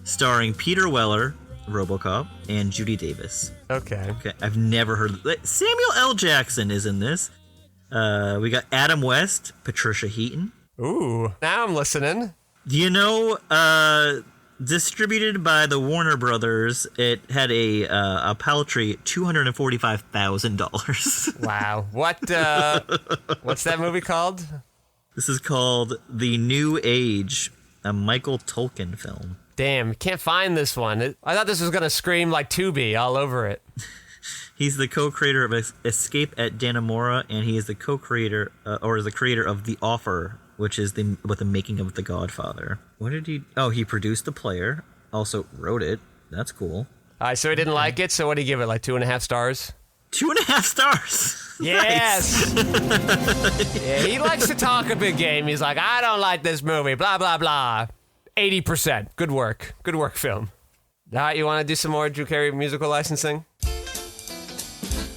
starring Peter Weller, RoboCop, and Judy Davis. Okay, I've never heard of that. Samuel L. Jackson is in this. We got Adam West, Patricia Heaton. Ooh, now I'm listening. You know, distributed by the Warner Brothers, it had a paltry $245,000. Wow. What's that movie called? This is called The New Age, a Michael Tolkien film. Damn, can't find this one. I thought this was going to scream like Tubi all over it. He's the co-creator of Escape at Dannemora, and he is the co-creator, or is the creator of The Offer, which is the making of The Godfather. What did he... Oh, he produced The Player, also wrote it. That's cool. All right, so he didn't like it, so what did he give it, like 2.5 stars? 2.5 stars! Yes! Yeah, he likes to talk a big game. He's like, I don't like this movie, blah, blah, blah. 80%. Good work. Good work, film. All right, you want to do some more Drew Carey musical licensing?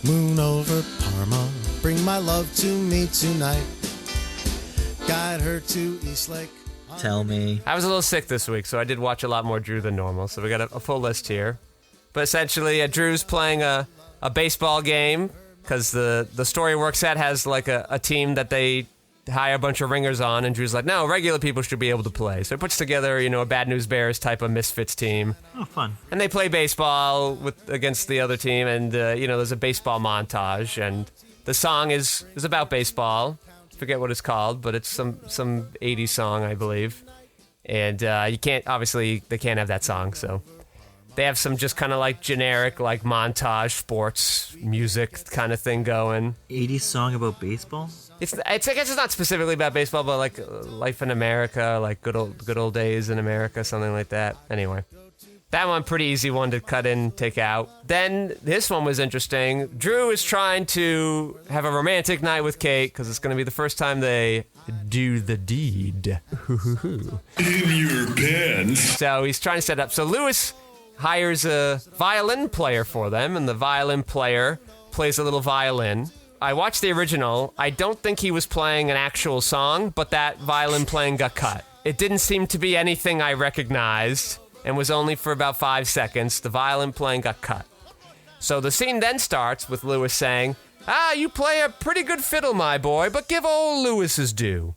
Moon over Parma, bring my love to me tonight. Guide her to Eastlake. Tell me. I was a little sick this week, so I did watch a lot more Drew than normal, so we got a full list here. But essentially, Drew's playing a baseball game, because the story works at has like a team that they hire a bunch of ringers on, and Drew's like, no, regular people should be able to play. So he puts together, a Bad News Bears type of misfits team. Oh, fun. And they play baseball against the other team, and, there's a baseball montage, and the song is about baseball. Forget what it's called, but it's some 80s song, I believe. And they can't have that song, so they have some just kind of like generic, like montage sports music kind of thing going. 80s song about baseball? I guess it's not specifically about baseball, but like life in America, like good old days in America, something like that. Anyway, that one pretty easy one to cut in, take out. Then this one was interesting. Drew is trying to have a romantic night with Kate because it's going to be the first time they do the deed. In your pants. So he's trying to set it up. So Lewis hires a violin player for them, and the violin player plays a little violin. I watched the original. I don't think he was playing an actual song, but that violin playing got cut. It didn't seem to be anything I recognized and was only for about 5 seconds. The violin playing got cut. So the scene then starts with Lewis saying, you play a pretty good fiddle, my boy, but give old Lewis his due.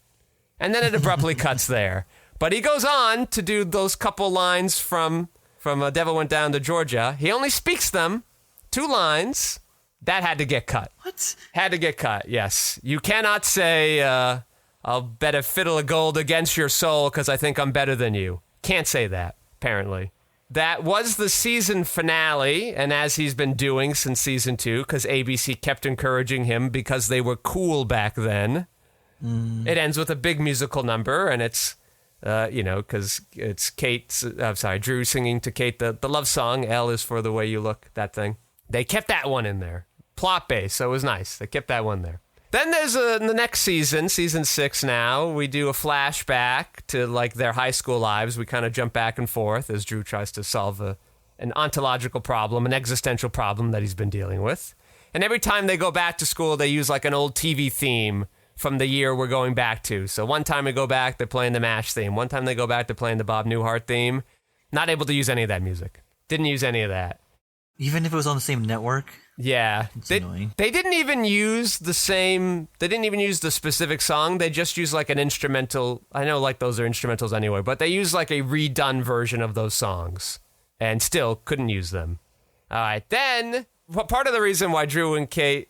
And then it abruptly cuts there. But he goes on to do those couple lines from A Devil Went Down to Georgia. He only speaks them, 2 lines. That had to get cut. What? Had to get cut, yes. You cannot say, I'll bet a fiddle of gold against your soul because I think I'm better than you. Can't say that, apparently. That was the season finale, and as he's been doing since season 2, because ABC kept encouraging him because they were cool back then. It ends with a big musical number, and it's, because it's Drew singing to Kate the love song, L is for the way you look, that thing. They kept that one in there. Plot based, so it was nice. They kept that one there. Then there's the next season 6 now. We do a flashback to like their high school lives. We kind of jump back and forth as Drew tries to solve an ontological problem, an existential problem that he's been dealing with. And every time they go back to school, they use like an old TV theme from the year we're going back to. So one time we go back, they're playing the MASH theme. One time they go back, they're playing the Bob Newhart theme. Not able to use any of that music. Didn't use any of that. Even if it was on the same network? Yeah. It's annoying. They didn't even use the specific song. They just used like an instrumental. I know like those are instrumentals anyway, but they used like a redone version of those songs and still couldn't use them. All right. Then part of the reason why Drew and Kate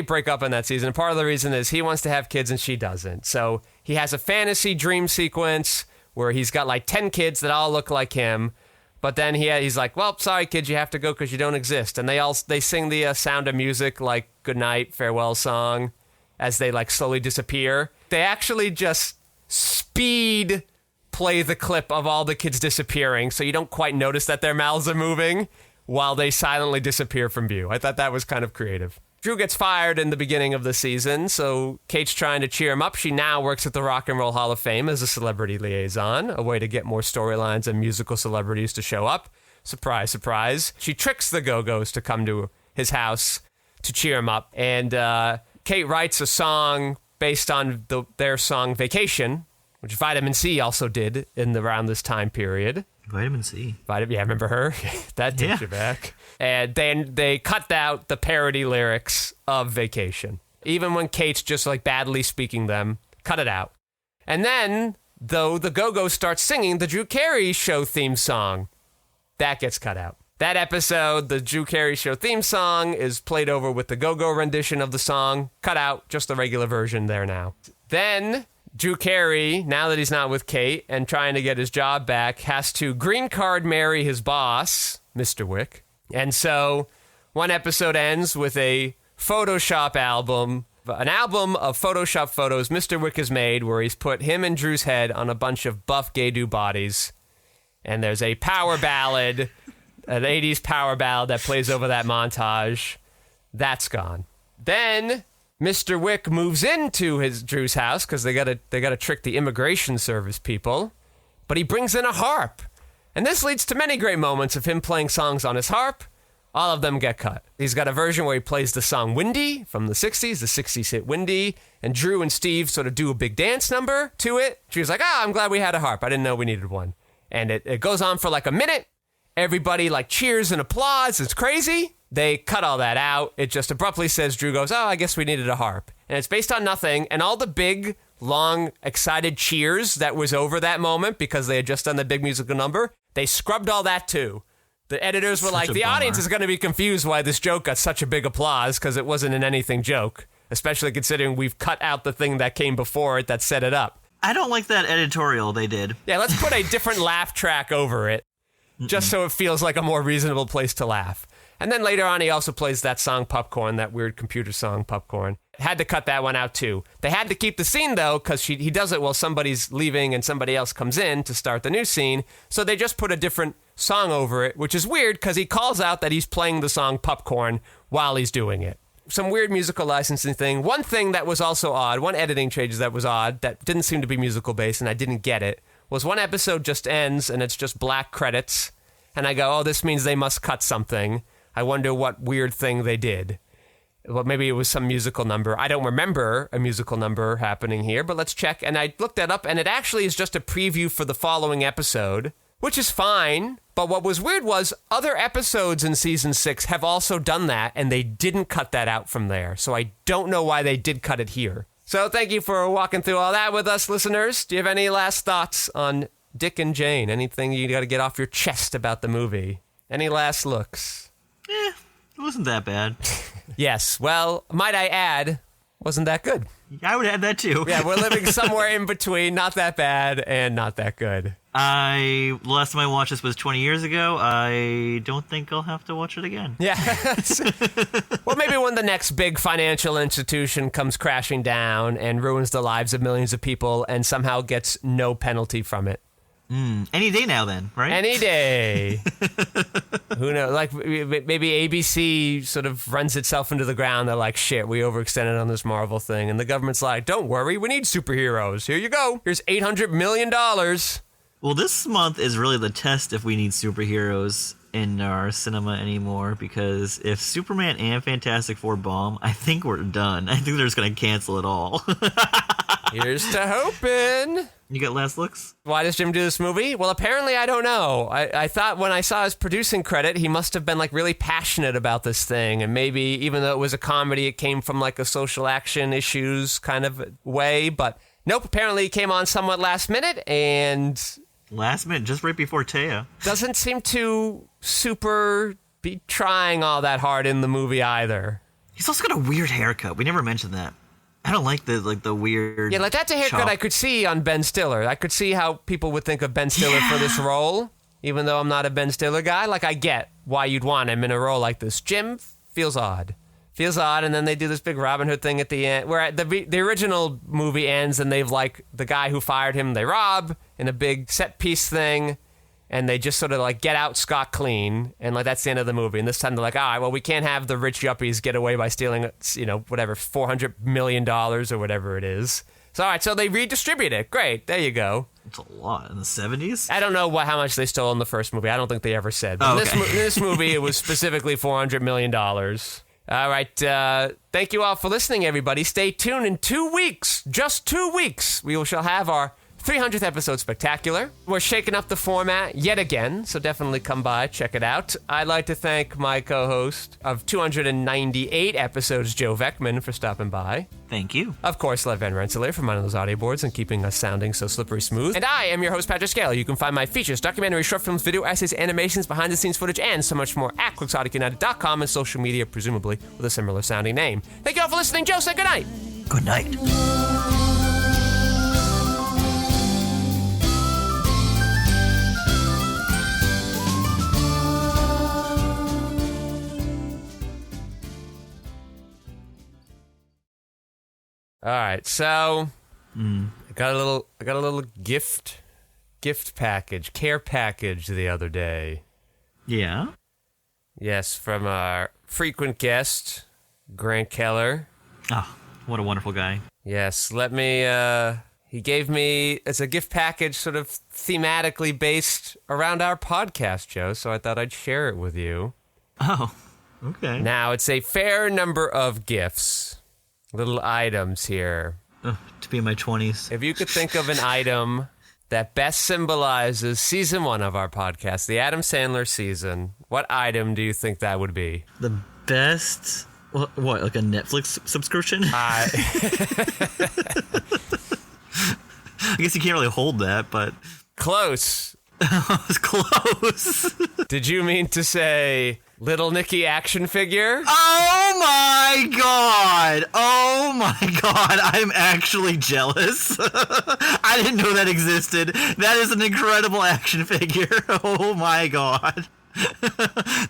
break up in that season, part of the reason is he wants to have kids and she doesn't. So he has a fantasy dream sequence where he's got like 10 kids that all look like him. But then he's like, well, sorry, kids, you have to go because you don't exist. And they sing the Sound of Music, like, goodnight, farewell song as they, like, slowly disappear. They actually just speed play the clip of all the kids disappearing so you don't quite notice that their mouths are moving while they silently disappear from view. I thought that was kind of creative. Drew gets fired in the beginning of the season, so Kate's trying to cheer him up. She now works at the Rock and Roll Hall of Fame as a celebrity liaison, a way to get more storylines and musical celebrities to show up. Surprise, surprise. She tricks the Go-Go's to come to his house to cheer him up, and Kate writes a song based on their song Vacation, which Vitamin C also did around this time period. Vitamin C. Yeah, remember her? That takes you back. And then they cut out the parody lyrics of Vacation. Even when Kate's just like badly speaking them, cut it out. And then, though, the Go-Go starts singing the Drew Carey Show theme song. That gets cut out. That episode, the Drew Carey Show theme song, is played over with the Go-Go rendition of the song. Cut out, just the regular version there now. Then Drew Carey, now that he's not with Kate and trying to get his job back, has to green card marry his boss, Mr. Wick. And so one episode ends with a Photoshop album, an album of Photoshop photos Mr. Wick has made where he's put him and Drew's head on a bunch of buff gay dude bodies. And there's a power ballad, an 80s power ballad that plays over that montage. That's gone. Then Mr. Wick moves into Drew's house because they gotta trick the immigration service people. But he brings in a harp. And this leads to many great moments of him playing songs on his harp. All of them get cut. He's got a version where he plays the song Windy from the 60s. The 60s hit Windy. And Drew and Steve sort of do a big dance number to it. Drew's like, I'm glad we had a harp. I didn't know we needed one. And it goes on for like a minute. Everybody like cheers and applauds. It's crazy. They cut all that out. It just abruptly says, Drew goes, I guess we needed a harp. And it's based on nothing. And all the big, long, excited cheers that was over that moment because they had just done the big musical number, they scrubbed all that too. The editors were like, the audience is going to be confused why this joke got such a big applause because it wasn't an anything joke, especially considering we've cut out the thing that came before it that set it up. I don't like that editorial they did. Yeah, let's put a different laugh track over it just so it feels like a more reasonable place to laugh. And then later on, he also plays that song Popcorn, that weird computer song Popcorn. Had to cut that one out too. They had to keep the scene though, because he does it while somebody's leaving and somebody else comes in to start the new scene. So they just put a different song over it, which is weird because he calls out that he's playing the song Popcorn while he's doing it. Some weird musical licensing thing. One thing that was also odd, one editing change that was odd, that didn't seem to be musical based and I didn't get it, was one episode just ends and it's just black credits. And I go, this means they must cut something. I wonder what weird thing they did. Well, maybe it was some musical number. I don't remember a musical number happening here, but let's check. And I looked that up, and it actually is just a preview for the following episode, which is fine. But what was weird was other episodes in Season 6 have also done that, and they didn't cut that out from there. So I don't know why they did cut it here. So thank you for walking through all that with us, listeners. Do you have any last thoughts on Dick and Jane? Anything you got to get off your chest about the movie? Any last looks? It wasn't that bad. Yes, well, might I add, wasn't that good. I would add that too. Yeah, we're living somewhere in between, not that bad and not that good. The last time I watched this was 20 years ago. I don't think I'll have to watch it again. Yeah. Well, maybe when the next big financial institution comes crashing down and ruins the lives of millions of people and somehow gets no penalty from it. Any day now then, right? Any day. Who knows? Like, maybe ABC sort of runs itself into the ground. They're like, shit, we overextended on this Marvel thing. And the government's like, don't worry, we need superheroes. Here you go. Here's $800 million. Well, this month is really the test if we need superheroes in our cinema anymore, because if Superman and Fantastic Four bomb, I think we're done. I think they're just going to cancel it all. Here's to hoping. You got last looks? Why does Jim do this movie? Well, apparently I don't know. I thought when I saw his producing credit, he must have been like really passionate about this thing. And maybe even though it was a comedy, it came from like a social action issues kind of way. But nope, apparently he came on somewhat last minute and... Last minute, just right before Taya. Doesn't seem to super be trying all that hard in the movie either. He's also got a weird haircut. We never mentioned that. I don't like the weird... Yeah, like that's a haircut I could see on Ben Stiller. I could see how people would think of Ben Stiller for this role, even though I'm not a Ben Stiller guy. Like, I get why you'd want him in a role like this. Jim feels odd. And then they do this big Robin Hood thing at the end, where the original movie ends and they've, like, the guy who fired him, they rob in a big set-piece thing, and they just sort of, like, get out scot-clean, and, like, that's the end of the movie. And this time they're like, all right, well, we can't have the rich yuppies get away by stealing, whatever, $400 million or whatever it is. So, all right, so they redistribute it. Great, there you go. It's a lot. In the 70s? I don't know how much they stole in the first movie. I don't think they ever said. But in this movie, it was specifically $400 million. All right, thank you all for listening, everybody. Stay tuned in 2 weeks, just 2 weeks. We shall have our 300th episode spectacular. We're shaking up the format yet again, so definitely come by, check it out. I'd like to thank my co-host of 298 episodes, Joe Vekeman, for stopping by. Thank you. Of course, Lev Van Rensselaer for minding those audio boards and keeping us sounding so slippery smooth. And I am your host, Patrick Scale. You can find my features, documentaries, short films, video essays, animations, behind-the-scenes footage, and so much more at quixoticunited.com and social media, presumably with a similar sounding name. Thank you all for listening. Joe, say goodnight. Good night. All right, so I got a little gift package, care package the other day. Yeah? Yes, from our frequent guest, Grant Keller. Oh, what a wonderful guy. Yes, let me he gave me as a gift package, sort of thematically based around our podcast, Joe. So I thought I'd share it with you. Oh, okay. Now, it's a fair number of gifts, little items here. To be in my 20s. If you could think of an item that best symbolizes season 1 of our podcast, the Adam Sandler season, what item do you think that would be? The best... What, like a Netflix subscription? Uh, I guess you can't really hold that, but... Close. I was close. Did you mean to say Little Nicky action figure? Oh my god! Oh my god! I'm actually jealous. I didn't know that existed. That is an incredible action figure. Oh my god.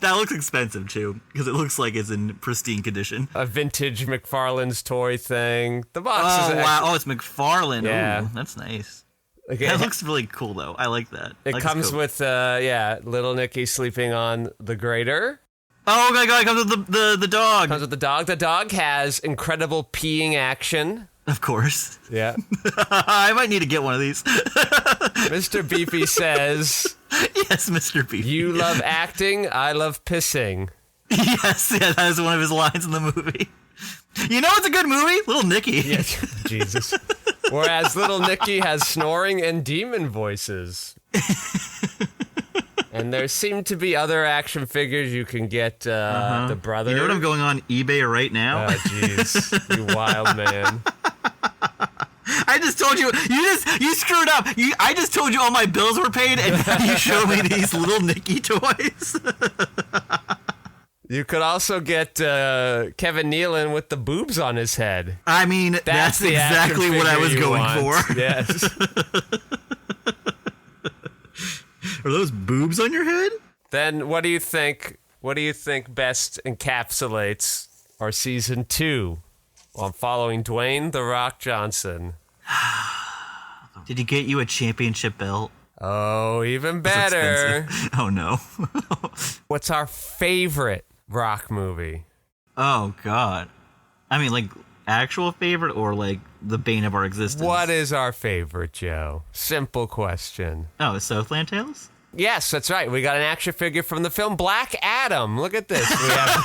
That looks expensive too, because it looks like it's in pristine condition. A vintage McFarlane's toy thing. The box is wow! Oh, it's McFarlane. Yeah. Ooh, that's nice. Okay. That looks really cool, though. I like that. It like comes with, Little Nicky sleeping on the grater. Oh my god! It comes with the dog. Comes with the dog. The dog has incredible peeing action. Of course. Yeah. I might need to get one of these. Mr. Beefy says, Yes, Mr. Beefy. "You love acting, I love pissing." Yes, yeah, that is one of his lines in the movie. You know what's a good movie? Little Nicky. Yeah, Jesus. Whereas Little Nicky has snoring and demon voices. And there seem to be other action figures you can get. The brother. You know what I'm going on eBay right now? Oh, jeez. You wild man. I just told you. You screwed up. I just told you all my bills were paid, and now you show me these Little Nicky toys. You could also get Kevin Nealon with the boobs on his head. I mean, that's the exactly action what I was figure you going want. for. Yes. Are those boobs on your head? Then what do you think? What do you think best encapsulates our season 2? Well, I'm following Dwayne "The Rock" Johnson. Did he get you a championship belt? Oh, even That's better. expensive. Oh no. What's our favorite Rock movie? Oh god. I mean, like actual favorite or like the bane of our existence? What is our favorite, Joe? Simple question. Oh, Southland Tales? Yes, that's right. We got an action figure from the film Black Adam. Look at this. We have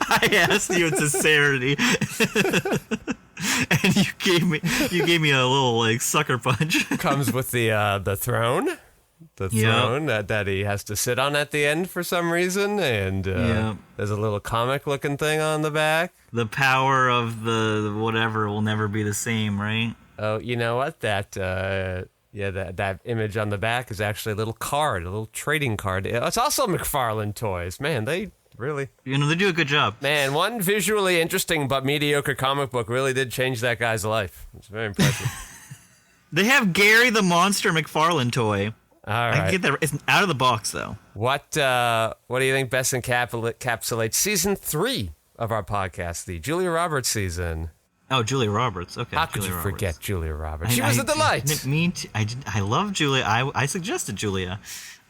I asked you in sincerity. And you gave me a little like sucker punch. comes with the throne. The throne that he has to sit on at the end for some reason, and there's a little comic-looking thing on the back. The power of the whatever will never be the same, right? Oh, you know what? That image on the back is actually a little card, a little trading card. It's also McFarlane Toys. Man, they really... You know, they do a good job. Man, one visually interesting but mediocre comic book really did change that guy's life. It's very impressive. They have Gary the Monster McFarlane toy. All I right. can get that. It's out of the box, though. What do you think best encapsulates season 3 of our podcast, the Julia Roberts season? Oh, Julia Roberts. Okay. How could Julia you Roberts. forget Julia Roberts? She was a delight. I love Julia. I suggested Julia.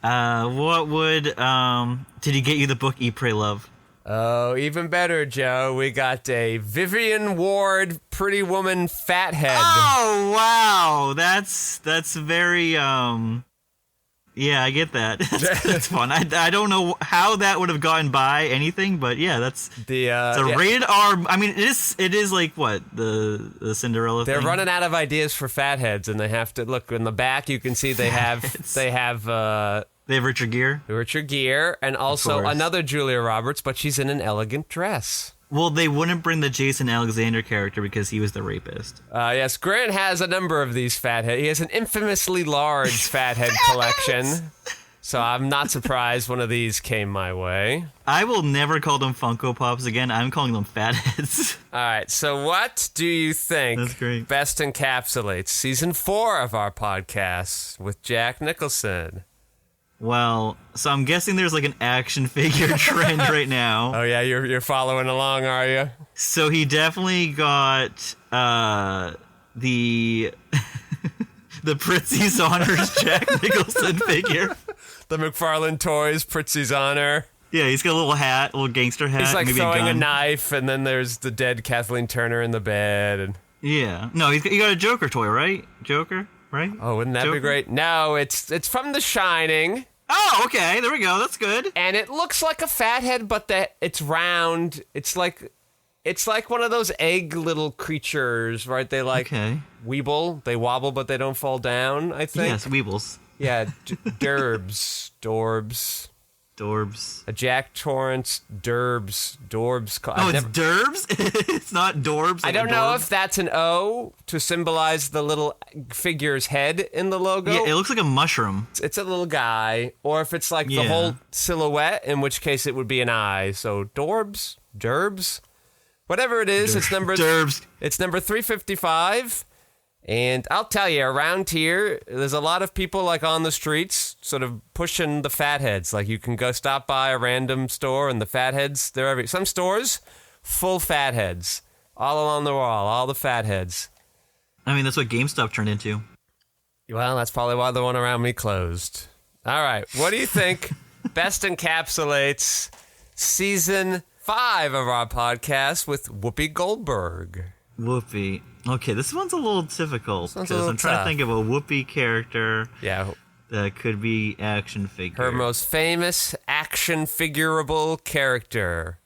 What would did he get you the book Eat, Pray, Love? Oh, even better, Joe. We got a Vivian Ward Pretty Woman Fathead. Oh wow, that's very yeah, I get that. That's fun. I don't know how that would have gotten by anything, but yeah, that's it's a rated R. I mean, it is like what the Cinderella. They're thing? running out of ideas for fatheads, and they have to look in the back. You can see they have Richard Gere. Richard Gere, and also another Julia Roberts, but she's in an elegant dress. Well, they wouldn't bring the Jason Alexander character because he was the rapist. Yes, Grant has a number of these fathead. He has an infamously large fathead collection. So I'm not surprised one of these came my way. I will never call them Funko Pops again. I'm calling them fatheads. All right, so what do you think That's great. best encapsulates season 4 of our podcast with Jack Nicholson? Well, so I'm guessing there's like an action figure trend right now. Oh yeah, you're following along, are you? So he definitely got the the Pritzi's Honors Jack Nicholson figure. The McFarlane Toys, Pritzi's Honor. Yeah, he's got a little hat, a little gangster hat. He's like maybe throwing a a gun. knife, and then there's the dead Kathleen Turner in the bed. And Yeah. No, he got a Joker toy, right? Joker, right? oh, wouldn't that be Joker? great? No, it's from The Shining. Oh, okay. There we go. That's good. And it looks like a fathead, but it's round. It's like one of those egg little creatures, right? They Okay. weeble. They wobble, but they don't fall down, I think. Yes, Weebles. Yeah, Dorbs. Dorbs. A Jack Torrance, Dorbs. Oh, it's Derbs? It's not Dorbs? I like don't a know Dorb? if that's an O to symbolize the little figure's head in the logo. Yeah, it looks like a mushroom. It's a little guy, or if it's like the Yeah. whole silhouette, in which case it would be an eye. So Derbs, whatever it is, it's number Derbs. It's number 355. And I'll tell you, around here, there's a lot of people like on the streets sort of pushing the fatheads. Like you can go stop by a random store and the fatheads, they're every. Some stores, full fatheads. All along the wall, all the fatheads. I mean, that's what GameStop turned into. Well, that's probably why the one around me closed. All right, what do you think best encapsulates season 5 of our podcast with Whoopi Goldberg? Whoopi. Okay, this one's a little difficult one's a because little I'm trying tough. to think of a Whoopi character Yeah, that could be action figure. her most famous action figurable character.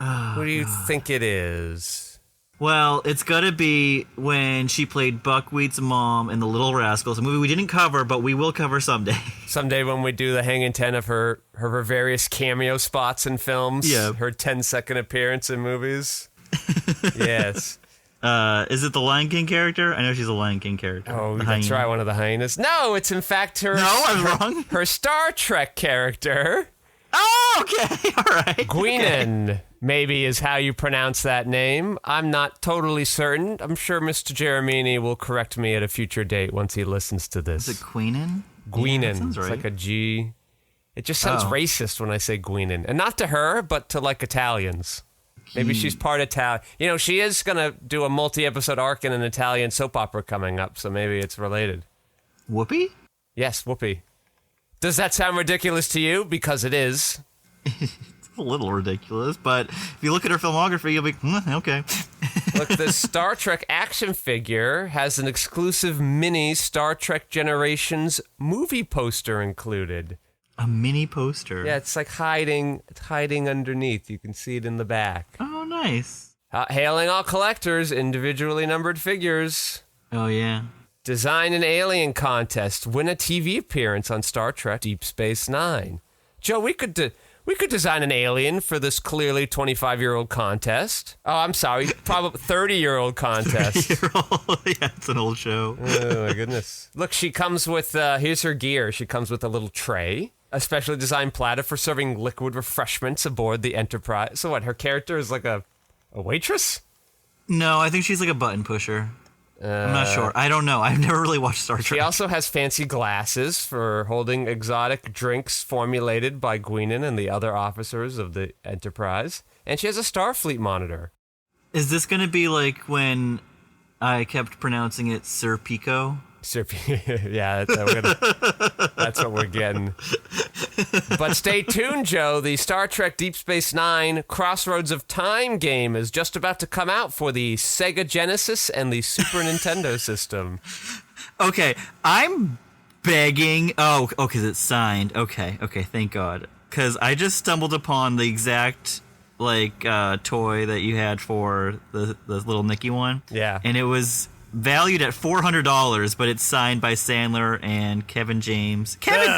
Who do you think it is? Well, it's got to be when she played Buckwheat's mom in The Little Rascals, a movie we didn't cover, but we will cover someday. Someday when we do the hanging 10 of her various cameo spots in films, Yeah. her 10-second appearance in movies. Yes. Is it the Lion King character? I know she's a Lion King character. Oh, The that's hyena. right, one of the hyenas. No, it's in fact her. No, I was wrong. Her Star Trek character, Oh, okay. All right. Gweenan, maybe is how you pronounce that name. I'm not totally certain. I'm sure Mr. Jeremini will correct me at a future date once he listens to this. Is it Queenan? Gweenan. Yeah, that sounds right. It's like a G. It just sounds Oh. racist when I say Gweenan. And not to her, but to like Italians. Maybe she's part Italian. You know, she is going to do a multi-episode arc in an Italian soap opera coming up, so maybe it's related. Whoopi? Yes, Whoopi. Does that sound ridiculous to you? Because it is. It's a little ridiculous, but if you look at her filmography, you'll be, okay. Look, the Star Trek action figure has an exclusive mini Star Trek Generations movie poster included. A mini poster. Yeah, it's like hiding underneath. You can see it in the back. Oh, nice. Hailing all collectors, individually numbered figures. Oh, yeah. Design an alien contest. Win a TV appearance on Star Trek Deep Space Nine. Joe, we could design an alien for this clearly 25-year-old contest. Oh, I'm sorry, probably 30-year-old contest. Yeah, it's an old show. Oh, my goodness. Look, she comes with, here's her gear. She comes with a little tray, a specially designed platter for serving liquid refreshments aboard the Enterprise. So what, her character is like a waitress? No, I think she's like a button pusher. I'm not sure. I don't know. I've never really watched Star She Trek. also has fancy glasses for holding exotic drinks formulated by Gweenan and the other officers of the Enterprise. And she has a Starfleet monitor. Is this going to be like when I kept pronouncing it Sir Pico? Yeah, that's what we're getting. But stay tuned, Joe. The Star Trek Deep Space Nine Crossroads of Time game is just about to come out for the Sega Genesis and the Super Nintendo system. Okay, I'm begging. Oh, because it's signed. Okay, thank God. Because I just stumbled upon the exact toy that you had for the little Nicky one. Yeah. And it was valued at $400, but it's signed by Sandler and Kevin James. Kevin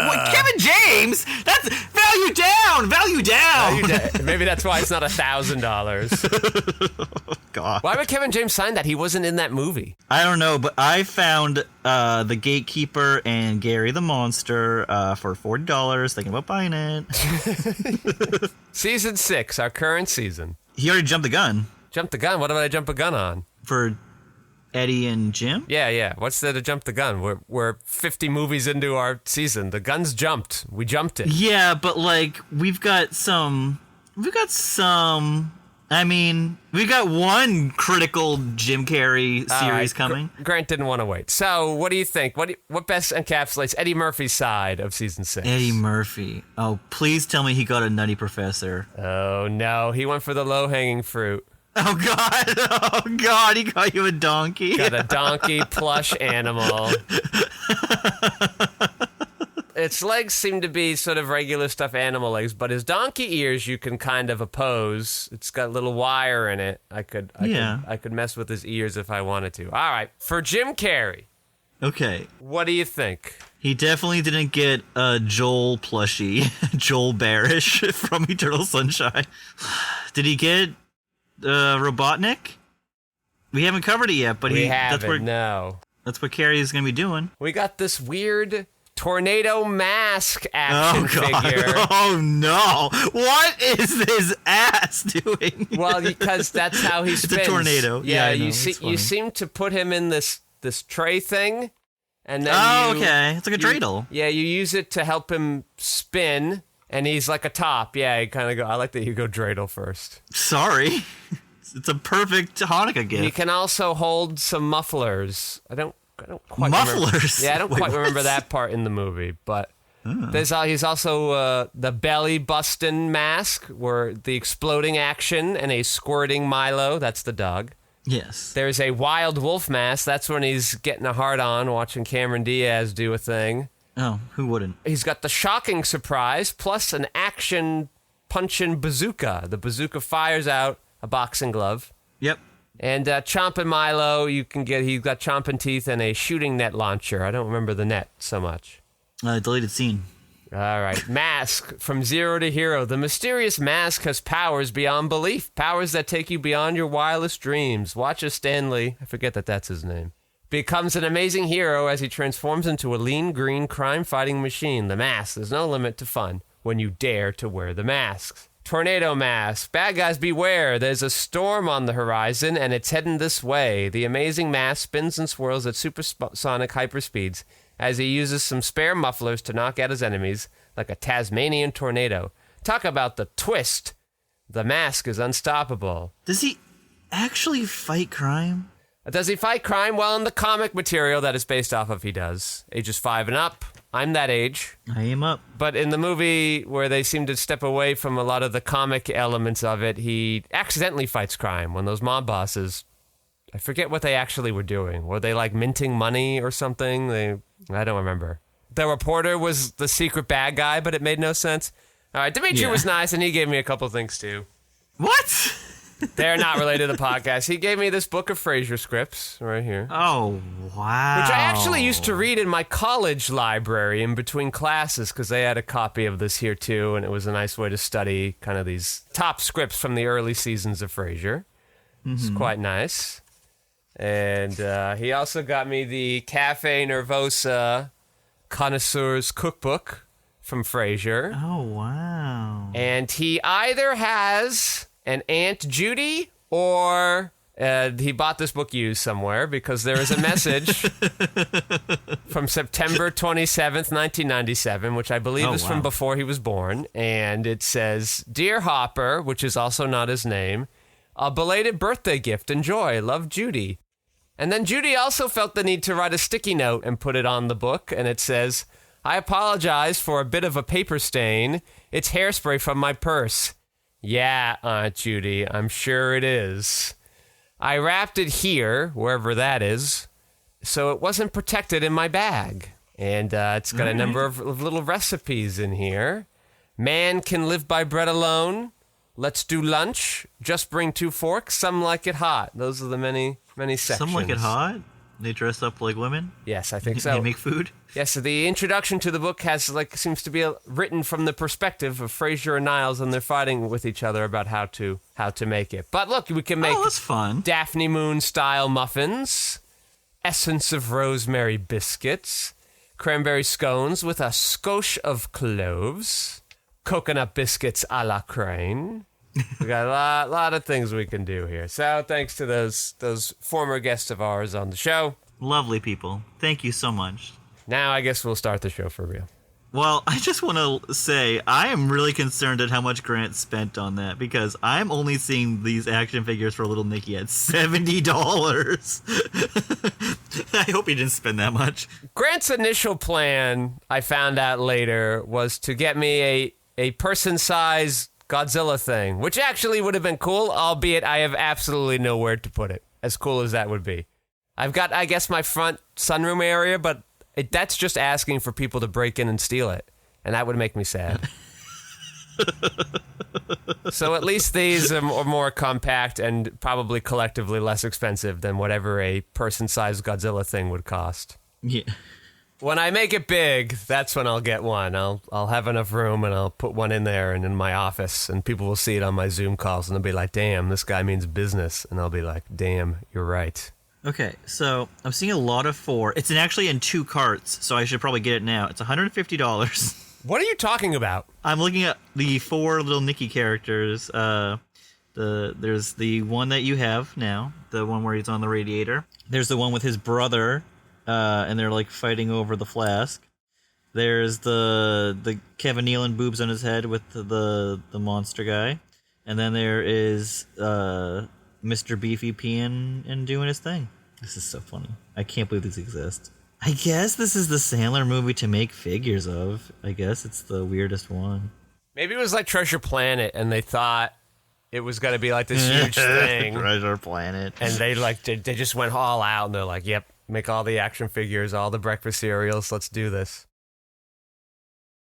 James? That's value down. Maybe that's why it's not $1,000. God. Why would Kevin James sign that? He wasn't in that movie. I don't know, but I found The Gatekeeper and Gary the Monster for $40, thinking about buying it. Season 6, our current season. He already jumped the gun Jump the gun. What did I jump a gun on? for Eddie and Jim. Yeah. What's there to jump the gun? We're 50 movies into our season. The gun's jumped. We jumped it. Yeah, but we've got some I mean, we got one critical Jim Carrey series coming. Grant didn't want to wait. So, what do you think? What best encapsulates Eddie Murphy's side of season 6? Eddie Murphy. Oh, please tell me he got a Nutty Professor. Oh, no. He went for the low-hanging fruit. Oh, God. Oh, God. He got you a donkey. Got a donkey plush animal. Its legs seem to be sort of regular stuffed animal legs, but his donkey ears you can kind of oppose. It's got a little wire in it. I could mess with his ears if I wanted to. All right, for Jim Carrey. Okay. What do you think? He definitely didn't get a Joel plushie, Joel Bearish from Eternal Sunshine. Did he get Robotnik? We haven't covered it yet, but no. That's what Carrey is going to be doing. We got this weird tornado mask action figure. Oh no! What is this ass doing? Well, because that's how he spins. It's a tornado. Yeah, you seem to put him in this tray thing, and then okay, it's like a dreidel. Yeah, you use it to help him spin, and he's like a top. Yeah, you kind of go. I like that you go dreidel first. Sorry, it's a perfect Hanukkah gift. You can also hold some mufflers. I don't quite mufflers. Remember. Yeah, I don't quite remember that part in the movie, but he's also the belly busting mask, where the exploding action and a squirting Milo. That's the dog. Yes. There's a wild wolf mask. That's when he's getting a hard on watching Cameron Diaz do a thing. Oh, who wouldn't? He's got the shocking surprise plus an action punching bazooka. The bazooka fires out a boxing glove. Yep. And Chompin' Milo, he's got chomping teeth and a shooting net launcher. I don't remember the net so much. Deleted scene. All right. Mask, from zero to hero. The mysterious mask has powers beyond belief. Powers that take you beyond your wildest dreams. Watch as Stanley, I forget that's his name, becomes an amazing hero as he transforms into a lean green crime-fighting machine. The mask, there's no limit to fun when you dare to wear the masks. Tornado mask. Bad guys beware. There's a storm on the horizon, and it's heading this way. The amazing mask spins and swirls at supersonic hyperspeeds as he uses some spare mufflers to knock out his enemies like a Tasmanian tornado. Talk about the twist. The mask is unstoppable. Does he actually fight crime? Does he fight crime? Well, in the comic material that it's based off of, he does. Ages 5 and up. I'm that age. I am up. But in the movie where they seem to step away from a lot of the comic elements of it, he accidentally fights crime when those mob bosses, I forget what they actually were doing. Were they like minting money or something? I don't remember. The reporter was the secret bad guy, but it made no sense. All right, Dimitri was nice, and he gave me a couple things too. What? They're not related to the podcast. He gave me this book of Frasier scripts right here. Oh, wow. Which I actually used to read in my college library in between classes because they had a copy of this here too, and it was a nice way to study kind of these top scripts from the early seasons of Frasier. It's quite nice. And he also got me the Cafe Nervosa Connoisseur's Cookbook from Frasier. Oh, wow. And he either has an Aunt Judy, or he bought this book used somewhere because there is a message from September 27th, 1997, which I believe is from before he was born. And it says, "Dear Hopper," which is also not his name, "a belated birthday gift. Enjoy. Love, Judy." And then Judy also felt the need to write a sticky note and put it on the book. And it says, "I apologize for a bit of a paper stain. It's hairspray from my purse." Yeah, Aunt Judy, I'm sure it is. I wrapped it here, wherever that is, so it wasn't protected in my bag. And it's got a number of little recipes in here. Man can live by bread alone. Let's do lunch. Just bring 2 forks. Some like it hot. Those are the many sections. Some like it hot? They dress up like women? Yes, I think so. They make food? Yes, so the introduction to the book seems to be written from the perspective of Frasier and Niles, and they're fighting with each other about how to make it. But look, we can make that's fun. Daphne Moon style muffins, essence of rosemary biscuits, cranberry scones with a skosh of cloves, coconut biscuits a la crane. We got a lot of things we can do here. So thanks to those former guests of ours on the show. Lovely people. Thank you so much. Now I guess we'll start the show for real. Well, I just want to say I am really concerned at how much Grant spent on that because I'm only seeing these action figures for Little Nicky at $70. I hope he didn't spend that much. Grant's initial plan, I found out later, was to get me a person-sized Godzilla thing, which actually would have been cool, albeit I have absolutely nowhere to put it, as cool as that would be. I've got, I guess, my front sunroom area, but that's just asking for people to break in and steal it, and that would make me sad. So at least these are more compact and probably collectively less expensive than whatever a person-sized Godzilla thing would cost. Yeah. When I make it big, that's when I'll get one. I'll have enough room, and I'll put one in there and in my office, and people will see it on my Zoom calls, and they'll be like, damn, this guy means business. And I'll be like, damn, you're right. Okay, so I'm seeing a lot of 4. It's actually in 2 carts, so I should probably get it now. It's $150. What are you talking about? I'm looking at the 4 Little Nicky characters. There's the one that you have now, the one where he's on the radiator. There's the one with his brother, and they're like fighting over the flask. There's the Kevin Nealon boobs on his head with the monster guy, and then there is Mr. Beefy peeing and doing his thing. This is so funny. I can't believe these exist. I guess this is the Sandler movie to make figures of. I guess it's the weirdest one. Maybe it was like Treasure Planet, and they thought it was going to be like this huge thing. Treasure Planet. And they just went all out, and they're like, yep, make all the action figures, all the breakfast cereals, let's do this.